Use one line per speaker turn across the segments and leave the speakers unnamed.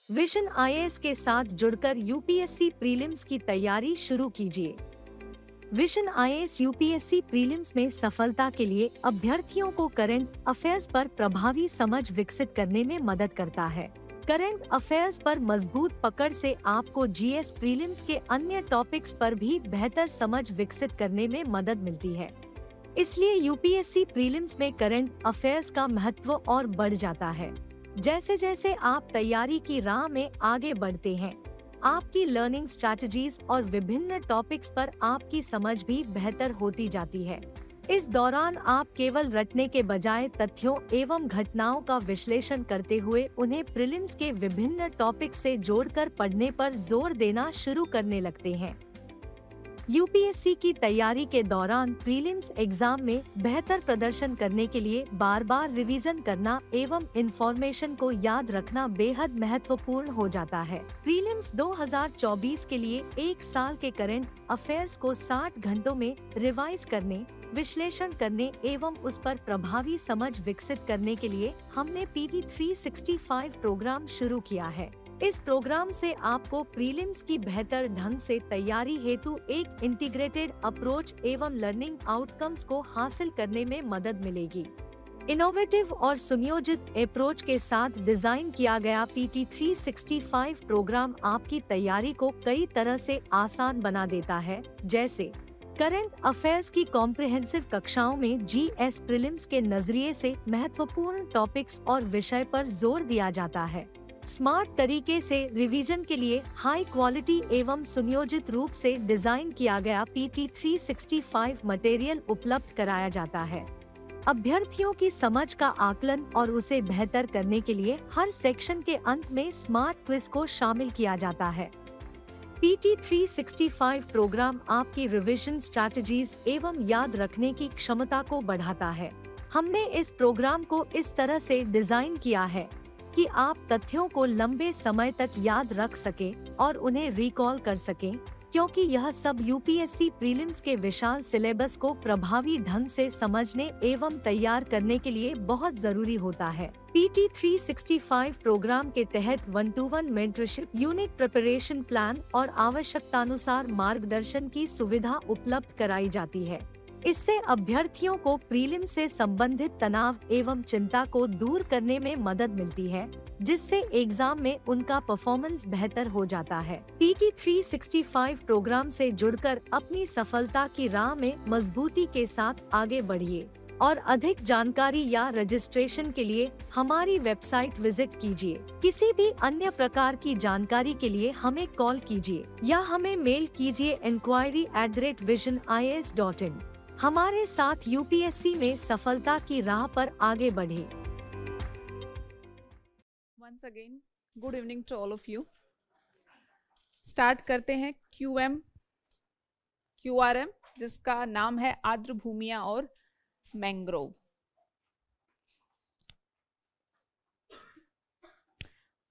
Vision IAS के साथ जुड़कर यूपीएससी प्रीलिम्स की तैयारी शुरू कीजिए। विजन आईएएस यूपीएससी प्रीलिम्स में सफलता के लिए अभ्यर्थियों को करंट अफेयर्स पर प्रभावी समझ विकसित करने में मदद करता है। करंट अफेयर्स पर मजबूत पकड़ से आपको जीएस प्रीलिम्स के अन्य टॉपिक्स पर भी बेहतर समझ विकसित करने में मदद मिलती है। इसलिए यूपीएससी प्रीलिम्स में करंट अफेयर्स का महत्व और बढ़ जाता है। जैसे जैसे आप तैयारी की राह में आगे बढ़ते हैं, आपकी लर्निंग स्ट्रैटेजीज और विभिन्न टॉपिक्स पर आपकी समझ भी बेहतर होती जाती है। इस दौरान आप केवल रटने के बजाय तथ्यों एवं घटनाओं का विश्लेषण करते हुए उन्हें प्रीलिम्स के विभिन्न टॉपिक्स से जोड़कर पढ़ने पर जोर देना शुरू करने लगते हैं। यूपीएससी की तैयारी के दौरान प्रीलिम्स एग्जाम में बेहतर प्रदर्शन करने के लिए बार बार रिवीजन करना एवं इंफॉर्मेशन को याद रखना बेहद महत्वपूर्ण हो जाता है। प्रीलिम्स 2024 के लिए एक साल के करंट अफेयर्स को 60 घंटों में रिवाइज करने, विश्लेषण करने एवं उस पर प्रभावी समझ विकसित करने के लिए हमने PT 365 प्रोग्राम शुरू किया है। इस प्रोग्राम से आपको प्रीलिम्स की बेहतर ढंग से तैयारी हेतु एक इंटीग्रेटेड अप्रोच एवं लर्निंग आउटकम्स को हासिल करने में मदद मिलेगी। इनोवेटिव और सुनियोजित अप्रोच के साथ डिजाइन किया गया PT 365 प्रोग्राम आपकी तैयारी को कई तरह से आसान बना देता है, जैसे करंट अफेयर्स की कॉम्प्रिहेंसिव कक्षाओं में जीएस प्रीलिम्स के नजरिए से महत्वपूर्ण टॉपिक्स और विषय पर जोर दिया जाता है। स्मार्ट तरीके से रिवीजन के लिए हाई क्वालिटी एवं सुनियोजित रूप से डिजाइन किया गया PT 365 मटेरियल उपलब्ध कराया जाता है। अभ्यर्थियों की समझ का आकलन और उसे बेहतर करने के लिए हर सेक्शन के अंत में स्मार्ट क्विज को शामिल किया जाता है। PT 365 प्रोग्राम आपकी रिवीजन स्ट्रैटेजीज एवं याद रखने की क्षमता को बढ़ाता है। हमने इस प्रोग्राम को इस तरह से डिजाइन किया है कि आप तथ्यों को लंबे समय तक याद रख सकें और उन्हें रिकॉल कर सकें, क्योंकि यह सब यूपीएससी प्रीलिम्स के विशाल सिलेबस को प्रभावी ढंग से समझने एवं तैयार करने के लिए बहुत जरूरी होता है। PT 365 प्रोग्राम के तहत 1-to-1 mentorship, unique preparation plan और आवश्यकतानुसार मार्गदर्शन की सुविधा उपलब्ध कराई जाती है। इससे अभ्यर्थियों को प्रीलिम से संबंधित तनाव एवं चिंता को दूर करने में मदद मिलती है, जिससे एग्जाम में उनका परफॉर्मेंस बेहतर हो जाता है। PT 365 प्रोग्राम से जुड़कर अपनी सफलता की राह में मजबूती के साथ आगे बढ़िए और अधिक जानकारी या रजिस्ट्रेशन के लिए हमारी वेबसाइट विजिट कीजिए। किसी भी अन्य प्रकार की जानकारी के लिए हमें कॉल कीजिए या हमें मेल कीजिए enquiry@visionis.in। हमारे साथ यूपीएससी में सफलता की राह पर आगे बढ़े।
Once again, good evening to all of you. Start करते हैं QRM, जिसका नाम है आर्द्र भूमियां और मैंग्रोव।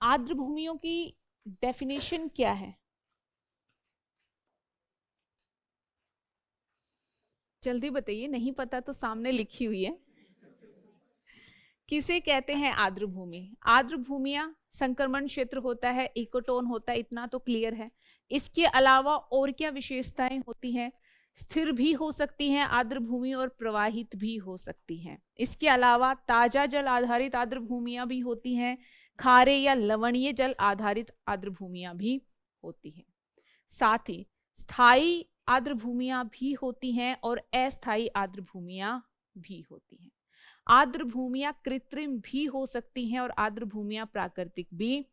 आर्द्र भूमियों की डेफिनेशन क्या है? जल्दी बताइए, नहीं पता तो सामने लिखी हुई है। किसे कहते हैं आर्द्र भूमि? आर्द्र भूमियां संक्रमण क्षेत्र होता है, इकोटोन होता है, इतना तो क्लियर है। इसके अलावा और क्या विशेषताएं होती हैं? स्थिर भी हो सकती हैं आर्द्र भूमि और प्रवाहित भी हो सकती हैं। इसके अलावा ताजा जल आधारित आर्द्र भूमियां भी होती हैं, खारे या लवणीय जल आधारित आर्द्र भूमियां भी होती हैं। साथ ही स्थायी आर्द्र भूमियां भी होती हैं और अस्थायी आर्द्र भूमियां भी होती हैं। आर्द्र भूमियां कृत्रिम भी हो सकती हैं और आर्द्र भूमियां प्राकृतिक भी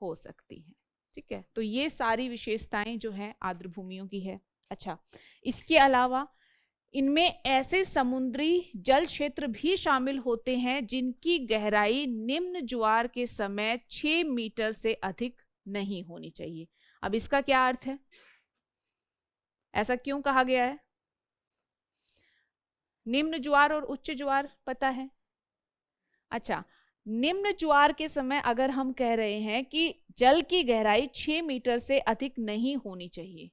हो सकती हैं। ठीक है, तो ये सारी विशेषताएं जो है आर्द्र भूमियों की है। अच्छा, इसके अलावा इनमें ऐसे समुद्री जल क्षेत्र भी शामिल होते हैं जिनकी गहराई निम्न ज्वार के समय 6 मीटर से अधिक नहीं होनी चाहिए। अब इसका क्या अर्थ है? ऐसा क्यों कहा गया है? निम्न ज्वार और उच्च ज्वार पता है? अच्छा, निम्न ज्वार के समय अगर हम कह रहे हैं कि जल की गहराई 6 मीटर से अधिक नहीं होनी चाहिए,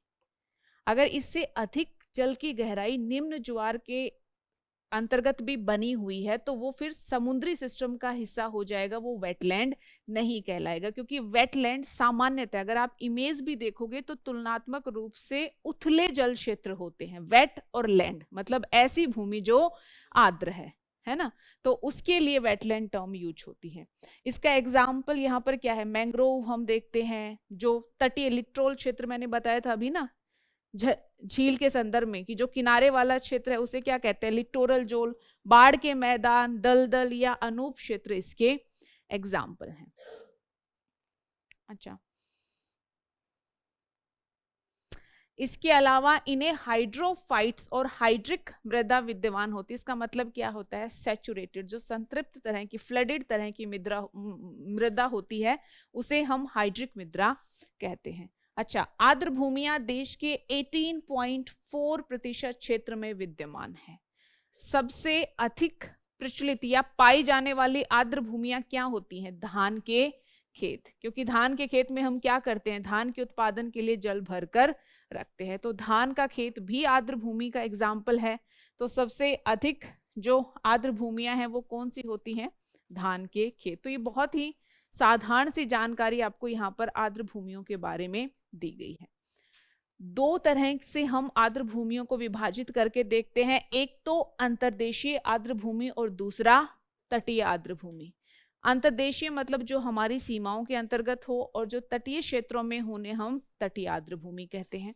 अगर इससे अधिक जल की गहराई निम्न ज्वार के अंतर्गत भी बनी हुई है तो वो फिर समुद्री सिस्टम का हिस्सा हो जाएगा, वो वेटलैंड नहीं कहलाएगा। क्योंकि वेटलैंड सामान्यतः अगर आप इमेज भी देखोगे तो तुलनात्मक रूप से उथले जल क्षेत्र होते हैं। वेट और लैंड मतलब ऐसी भूमि जो आर्द्र है ना, तो उसके लिए वेटलैंड टर्म यूज होती है। इसका एग्जाम्पल यहाँ पर क्या है? मैंग्रोव हम देखते हैं, जो तटीय लिट्टोरल क्षेत्र मैंने बताया था अभी ना झील के संदर्भ में, कि जो किनारे वाला क्षेत्र है उसे क्या कहते हैं? लिट्टोरल जोन। बाढ़ के मैदान, दलदल या अनूप क्षेत्र इसके एग्जाम्पल हैं। अच्छा, इसके अलावा इन्हें हाइड्रोफाइट्स और हाइड्रिक मृदा विद्यमान होती है। इसका मतलब क्या होता है? सैचुरेटेड, जो संतृप्त तरह की, फ्लडेड तरह की मृदा होती है उसे हम हाइड्रिक मृदा कहते हैं। अच्छा, आर्द्र भूमियां देश के 18.4% क्षेत्र में विद्यमान है। सबसे अधिक प्रचलित या पाई जाने वाली आर्द्र भूमियां क्या होती हैं? धान के खेत, क्योंकि धान के खेत में हम क्या करते हैं? धान के उत्पादन के लिए जल भरकर रखते हैं, तो धान का खेत भी आर्द्र भूमि का एग्जाम्पल है। तो सबसे अधिक जो आर्द्र भूमियां हैं वो कौन सी होती हैं? धान के खेत। तो ये बहुत ही साधारण सी जानकारी आपको यहाँ पर आर्द्र भूमियों के बारे में दी गई है। दो तरह से हम आर्द्र भूमियों को विभाजित करके देखते हैं, एक तो अंतर्देशीय आर्द्र भूमि और दूसरा तटीय आर्द्र भूमि। अंतर्देशीय मतलब जो हमारी सीमाओं के अंतर्गत हो, और जो तटीय क्षेत्रों में होने हम तटीय आर्द्र भूमि कहते हैं।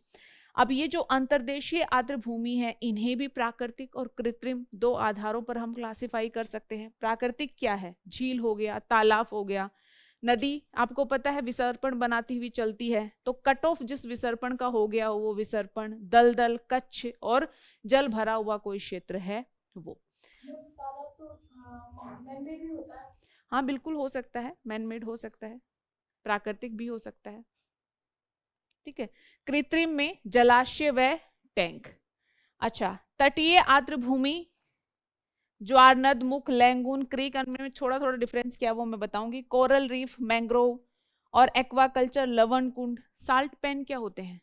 अब ये जो अंतर्देशीय आर्द्र भूमि है, इन्हें भी प्राकृतिक और कृत्रिम दो आधारों पर हम क्लासिफाई कर सकते हैं। प्राकृतिक क्या है? झील हो गया, तालाब हो गया, नदी आपको पता है विसर्पण बनाती हुई चलती है, तो कट ऑफ जिस विसर्पण का हो गया वो विसर्पण। दलदल, कच्छ और जल भरा हुआ कोई क्षेत्र है वो। हाँ बिल्कुल हो सकता है, मैनमेड हो सकता है, प्राकृतिक भी हो सकता है। ठीक है, कृत्रिम में जलाशय व टैंक। अच्छा, तटीय आर्द्र भूमि ज्वार, नद, मुख, लैंगून, क्रीक, में थोड़ा थोड़ा डिफरेंस क्या वो मैं बताऊंगी। कोरल रीफ, मैंग्रोव और एक्वाकल्चर, लवण कुंड। साल्ट पैन क्या होते हैं?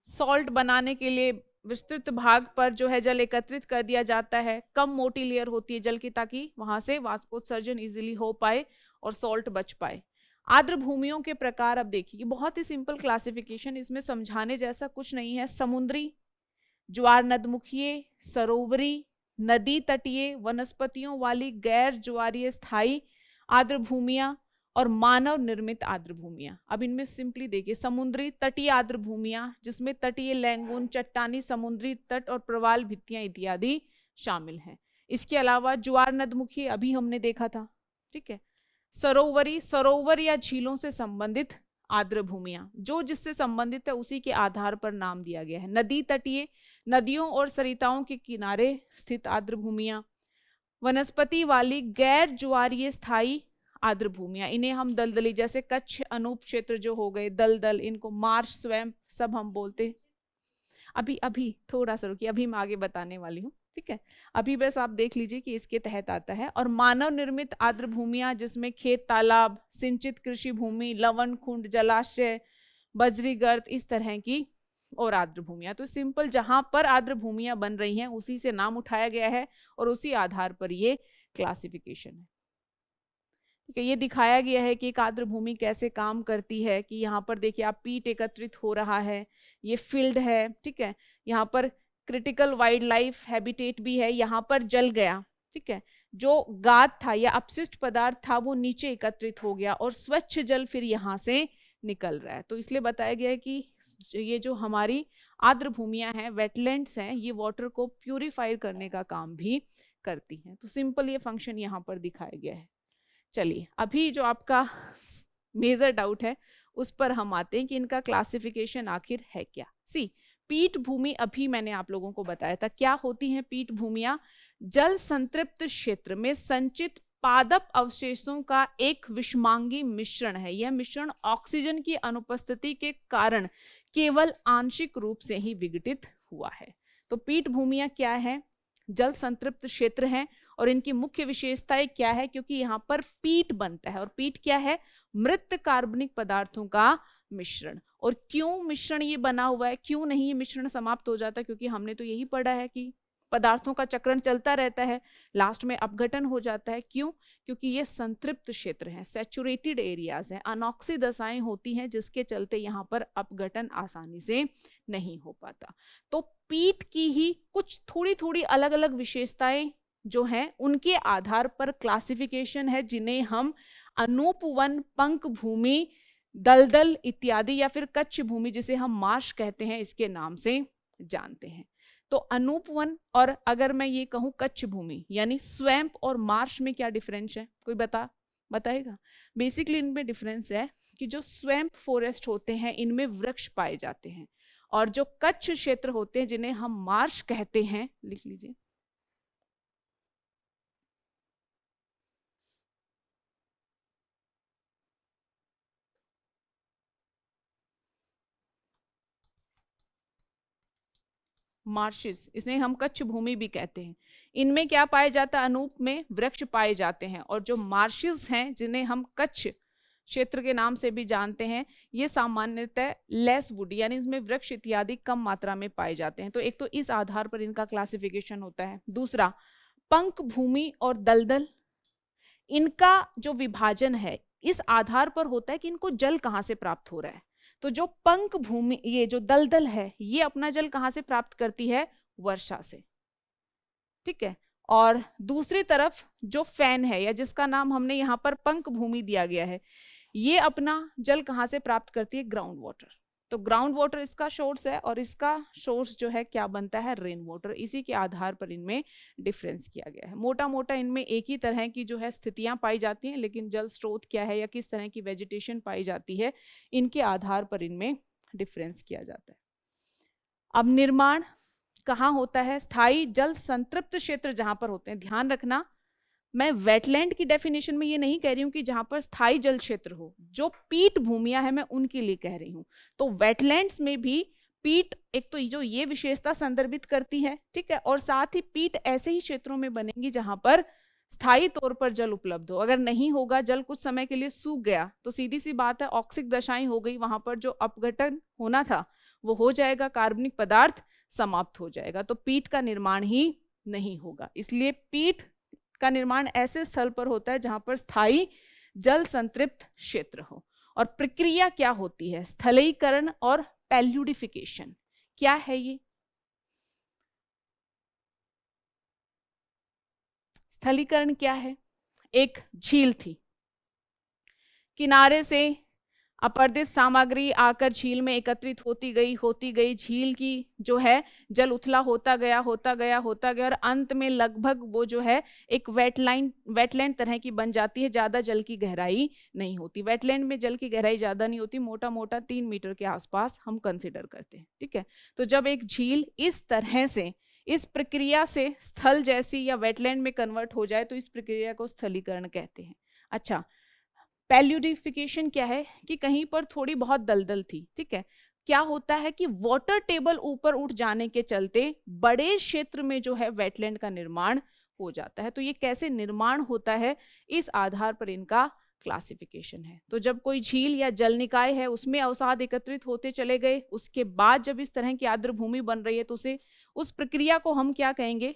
सॉल्ट बनाने के लिए विस्तृत भाग पर जो है जल एकत्रित कर दिया जाता है। कम मोटी लेयर होती है जल की, ताकि वहां से वाष्पोत्सर्जन इजीली हो पाए और सॉल्ट बच पाए। आर्द्र भूमियों के प्रकार अब देखिए, बहुत ही सिंपल क्लासिफिकेशन, इसमें समझाने जैसा कुछ नहीं है। समुद्री, ज्वार नदमुखीय, सरोवरी, नदी तटीय, वनस्पतियों वाली गैर ज्वारीय स्थायी आर्द्र भूमियां और मानव निर्मित आर्द्र भूमियां। अब इनमें सिंपली देखिए, समुद्री तटीय आर्द्र भूमियां जिसमें तटीय लैंगून, चट्टानी, समुद्री तट और प्रवाल भित्तियां इत्यादि शामिल हैं। इसके अलावा ज्वार नदमुखी अभी हमने देखा था। ठीक है, सरोवरी, सरोवर या झीलों से संबंधित आर्द्र भूमियां, जो जिससे संबंधित है उसी के आधार पर नाम दिया गया है। नदी तटीय, नदियों और सरिताओं के किनारे स्थित आर्द्र भूमियां। वनस्पति वाली गैर ज्वारीय स्थायी आर्द्र भूमियां, इन्हें हम दलदली, जैसे कच्छ, अनूप क्षेत्र जो हो गए, दलदल, इनको मार्श, स्वयं सब हम बोलते। अभी थोड़ा सा रुकिए, अभी मैं आगे बताने वाली हूँ। ठीक है, अभी बस आप देख लीजिए कि इसके तहत आता है। और मानव निर्मित आर्द्र भूमियां जिसमें खेत, तालाब, सिंचित कृषि भूमि, लवण कुंड, जलाशय, बजरी गर्त, इस तरह की और आर्द्र भूमियां। तो सिंपल जहां पर आर्द्र भूमियां बन रही हैं उसी से नाम उठाया गया है और उसी आधार पर ये क्लासिफिकेशन है। ठीक है, ये दिखाया गया है कि एक आर्द्र भूमि कैसे काम करती है, कि यहाँ पर देखिए आप पीट एकत्रित हो रहा है, ये फील्ड है, ठीक है, यहाँ पर क्रिटिकल वाइल्ड लाइफ हैबिटेट भी है, यहाँ पर जल गया, ठीक है, जो गाद था या अपशिष्ट पदार्थ था वो नीचे एकत्रित हो गया और स्वच्छ जल फिर यहाँ से निकल रहा है। तो इसलिए बताया गया है कि ये जो हमारी आर्द्र भूमियां हैं, वेटलैंड्स हैं, ये वाटर को प्यूरिफाई करने का काम भी करती हैं। तो सिंपल ये फंक्शन यहाँ पर दिखाया गया है। चलिए, अभी जो आपका मेजर डाउट है उस पर हम आते हैं कि इनका क्लासिफिकेशन आखिर है क्या। सी, पीठ भूमि अभी मैंने आप लोगों को बताया था क्या होती हैं पीठ भूमियां। जल संतृप्त क्षेत्र में संचित पादप अवशेषों का एक विषमांगी मिश्रण है। यह मिश्रण ऑक्सीजन की अनुपस्थिति के कारण केवल आंशिक रूप से ही विघटित हुआ है। तो पीठ भूमियां क्या है? जल संतृप्त क्षेत्र हैं और इनकी मुख्य विशेषताएं क्या है? क्योंकि यहाँ पर पीट बनता है और पीट क्या है? मृत कार्बनिक पदार्थों का मिश्रण। और क्यों मिश्रण ये बना हुआ है, क्यों नहीं ये मिश्रण समाप्त हो जाता? क्योंकि हमने तो यही पढ़ा है कि पदार्थों का चक्रण चलता रहता है, लास्ट में अपघटन हो जाता है। क्यों? क्योंकि ये संतृप्त क्षेत्र हैं, सैचुरेटेड एरियाज हैं, अनॉक्सी दशाएं होती हैं जिसके चलते यहाँ पर अपघटन आसानी से नहीं हो पाता। तो पीट की ही कुछ थोड़ी थोड़ी अलग अलग विशेषताएं जो हैं उनके आधार पर क्लासिफिकेशन है, जिन्हें हम अनूप वन, पंक भूमि, दलदल इत्यादि या फिर कच्छ भूमि जिसे हम मार्श कहते हैं इसके नाम से जानते हैं। तो अनूप वन और अगर मैं ये कहूँ कच्छ भूमि यानी स्वैम्प और मार्श में क्या डिफरेंस है? कोई बताएगा? बेसिकली इनमें डिफरेंस है कि जो स्वैम्प फॉरेस्ट होते हैं इनमें वृक्ष पाए जाते हैं और जो कच्छ क्षेत्र होते हैं जिन्हें हम मार्श कहते हैं, लिख लीजिए, मार्शेस, इसने हम कच्छ भूमि भी कहते हैं। इनमें क्या पाया जाता है? अनूप में वृक्ष पाए जाते हैं और जो मार्शेस हैं जिन्हें हम कच्छ क्षेत्र के नाम से भी जानते हैं, ये सामान्यतः लेस वुड यानी इसमें वृक्ष इत्यादि कम मात्रा में पाए जाते हैं। तो एक तो इस आधार पर इनका क्लासिफिकेशन होता है। दूसरा, पंक भूमि और दलदल, इनका जो विभाजन है इस आधार पर होता है कि इनको जल कहाँ से प्राप्त हो रहा है। तो जो पंक भूमि, ये जो दलदल है, ये अपना जल कहाँ से प्राप्त करती है? वर्षा से, ठीक है। और दूसरी तरफ जो फैन है या जिसका नाम हमने यहाँ पर पंक भूमि दिया गया है, ये अपना जल कहाँ से प्राप्त करती है? Ground water. तो ग्राउंड वाटर इसका सोर्स है और इसका सोर्स जो है क्या बनता है? Rain water. इसी के आधार पर इनमें डिफरेंस किया गया है। मोटा मोटा इनमें एक ही तरह की जो है स्थितियां पाई जाती हैं, लेकिन जल स्रोत क्या है या किस तरह की वेजिटेशन पाई जाती है, इनके आधार पर इनमें डिफरेंस किया जाता है। अब निर्माण कहाँ होता है? स्थायी जल संतृप्त क्षेत्र जहां पर होते हैं। ध्यान रखना, मैं वेटलैंड की डेफिनेशन में ये नहीं कह रही हूँ कि जहां पर स्थायी जल क्षेत्र हो, जो पीट भूमियां हैं मैं उनके लिए कह रही हूँ। तो वेटलैंड्स में भी पीट एक तो जो ये विशेषता संदर्भित करती है, ठीक है, और साथ ही पीट ऐसे ही क्षेत्रों में बनेंगी जहां पर स्थायी तौर पर जल उपलब्ध हो। अगर नहीं होगा, जल कुछ समय के लिए सूख गया, तो सीधी सी बात है ऑक्सिक दशाएं हो गई, वहां पर जो अपघटन होना था वो हो जाएगा, कार्बनिक पदार्थ समाप्त हो जाएगा, तो पीट का निर्माण ही नहीं होगा। इसलिए पीट का निर्माण ऐसे स्थल पर होता है जहां पर स्थायी जल संतृप्त क्षेत्र हो। और प्रक्रिया क्या होती है? स्थलीकरण और पैल्यूडिफिकेशन। क्या है ये? स्थलीकरण क्या है? एक झील थी, किनारे से अपरदित सामग्री आकर झील में एकत्रित होती गई, झील की जो है जल उथला होता गया और अंत में लगभग वो जो है एक वेटलैंड तरह की बन जाती है। ज्यादा जल की गहराई नहीं होती, वेटलैंड में जल की गहराई ज्यादा नहीं होती, मोटा मोटा 3 मीटर के आसपास हम कंसिडर करते हैं, ठीक है। तो जब एक झील इस तरह से इस प्रक्रिया से स्थल जैसी या वेटलैंड में कन्वर्ट हो जाए तो इस प्रक्रिया को स्थलीकरण कहते हैं। अच्छा, पैल्यूडिफिकेशन क्या है? कि कहीं पर थोड़ी बहुत दलदल थी, ठीक है, क्या होता है कि वाटर टेबल ऊपर उठ जाने के चलते बड़े क्षेत्र में जो है वेटलैंड का निर्माण हो जाता है। तो ये कैसे निर्माण होता है, इस आधार पर इनका क्लासिफिकेशन है। तो जब कोई झील या जल निकाय है उसमें अवसाद एकत्रित होते चले गए, उसके बाद जब इस तरह की आर्द्र भूमि बन रही है तो उसे उस प्रक्रिया को हम क्या कहेंगे?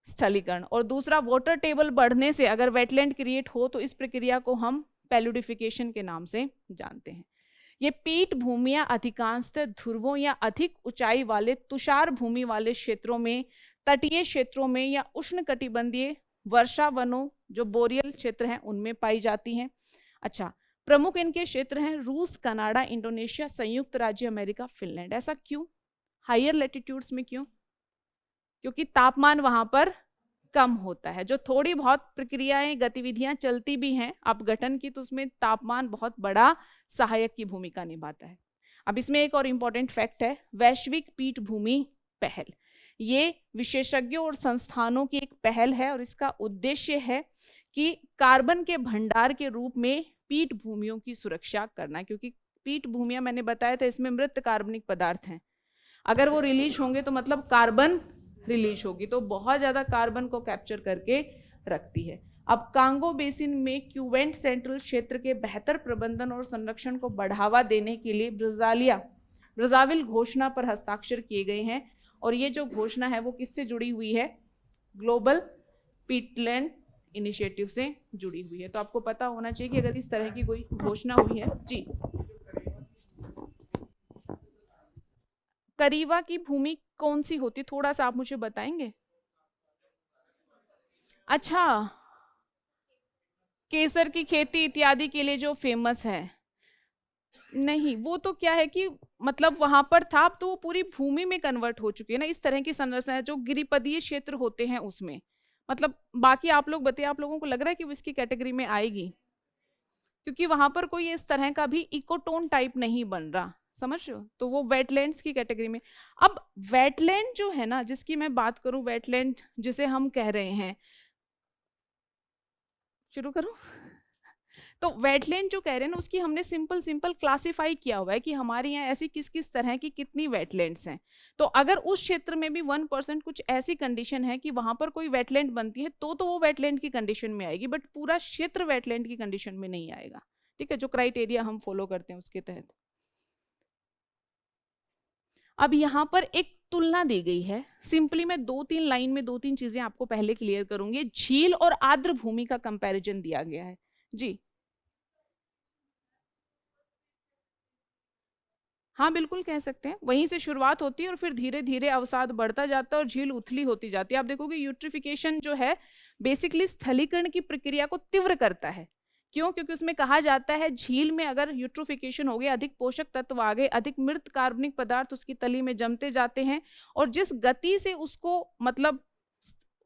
स्थलीकरण। और दूसरा, वाटर टेबल बढ़ने से अगर वेटलैंड क्रिएट हो तो इस प्रक्रिया को हम पैलुडिफिकेशन के नाम से जानते हैं। ये पीठ भूमियां अधिकांशतः ध्रुवों या अधिक ऊंचाई वाले तुषार भूमि वाले क्षेत्रों में, तटीय क्षेत्रों में या उष्णकटिबंधीय वर्षा वनों जो बोरियल क्षेत्र हैं उनमें पाई जाती हैं। अच्छा, प्रमुख इनके क्षेत्र हैं रूस, कनाडा, इंडोनेशिया, संयुक्त राज्य अमेरिका, फिनलैंड। ऐसा क्यों? हायर लैटिट्यूड्स में क्यों? क्योंकि तापमान वहां पर कम होता है। जो थोड़ी बहुत प्रक्रियाएं गतिविधियां चलती भी हैं अपघटन की, तो उसमें तापमान बहुत बड़ा सहायक की भूमिका निभाता है। अब इसमें एक और इम्पॉर्टेंट फैक्ट है, वैश्विक पीठ भूमि पहल। ये विशेषज्ञों और संस्थानों की एक पहल है और इसका उद्देश्य है कि कार्बन के भंडार के रूप में पीठ भूमियों की सुरक्षा करना, क्योंकि पीठ भूमियां मैंने बताया था इसमें मृत कार्बनिक पदार्थ हैं। अगर वो रिलीज होंगे तो मतलब कार्बन रिलीज होगी, तो बहुत ज्यादा कार्बन को कैप्चर करके रखती है। अब कांगो बेसिन में क्यूवेंट सेंट्रल क्षेत्र के बेहतर प्रबंधन और संरक्षण को बढ़ावा देने के लिए ब्राज़ाविल घोषणा पर हस्ताक्षर किए गए हैं। और ये जो घोषणा है वो किससे जुड़ी हुई है? ग्लोबल पीटलैंड इनिशिएटिव से जुड़ी हुई है। तो आपको पता होना चाहिए कि अगर इस तरह की कोई घोषणा हुई है। जी, करीवा की भूमि कौन सी होती, थोड़ा सा आप मुझे बताएंगे? अच्छा, केसर की खेती इत्यादि के लिए जो फेमस है। नहीं, वो तो क्या है कि मतलब वहां पर था, अब तो वो पूरी भूमि में कन्वर्ट हो चुकी है ना। इस तरह की संरचना जो गिरिपदीय क्षेत्र होते हैं उसमें, मतलब बाकी आप लोग बताइए, आप लोगों को लग रहा है कि वो इसकी कैटेगरी में आएगी? क्योंकि वहां पर कोई इस तरह का भी इकोटोन टाइप नहीं बन रहा, समझ रहे हो? तो वो वेटलैंड्स की कैटेगरी में। अब वेटलैंड जो है ना, जिसकी मैं बात करूं, वेटलैंड जिसे हम कह रहे हैं, शुरू करूं? तो वेटलैंड जो कह रहे हैं ना, उसकी हमने सिंपल क्लासिफाई किया हुआ है कि हमारे यहाँ ऐसी किस किस तरह की कितनी वेटलैंड्स हैं। तो अगर उस क्षेत्र में भी 1% कुछ ऐसी कंडीशन है कि वहां पर कोई वेटलैंड बनती है तो वो वेटलैंड की कंडीशन में आएगी, बट पूरा क्षेत्र वेटलैंड की कंडीशन में नहीं आएगा। ठीक है, जो क्राइटेरिया हम फॉलो करते हैं उसके तहत। अब यहाँ पर एक तुलना दी गई है, सिंपली मैं 2-3 लाइन में 2-3 चीजें आपको पहले क्लियर करूंगी। झील और आर्द्र भूमि का कंपैरिजन दिया गया है। जी हाँ, बिल्कुल कह सकते हैं। वहीं से शुरुआत होती है और फिर धीरे धीरे अवसाद बढ़ता जाता है और झील उथली होती जाती है। आप देखोगे यूट्रिफिकेशन जो है बेसिकली स्थलीकरण की प्रक्रिया को तीव्र करता है। क्यों? क्योंकि उसमें कहा जाता है झील में अगर यूट्रोफिकेशन हो गया, अधिक पोषक तत्व आ गए, अधिक मृत कार्बनिक पदार्थ उसकी तली में जमते जाते हैं, और जिस गति से उसको मतलब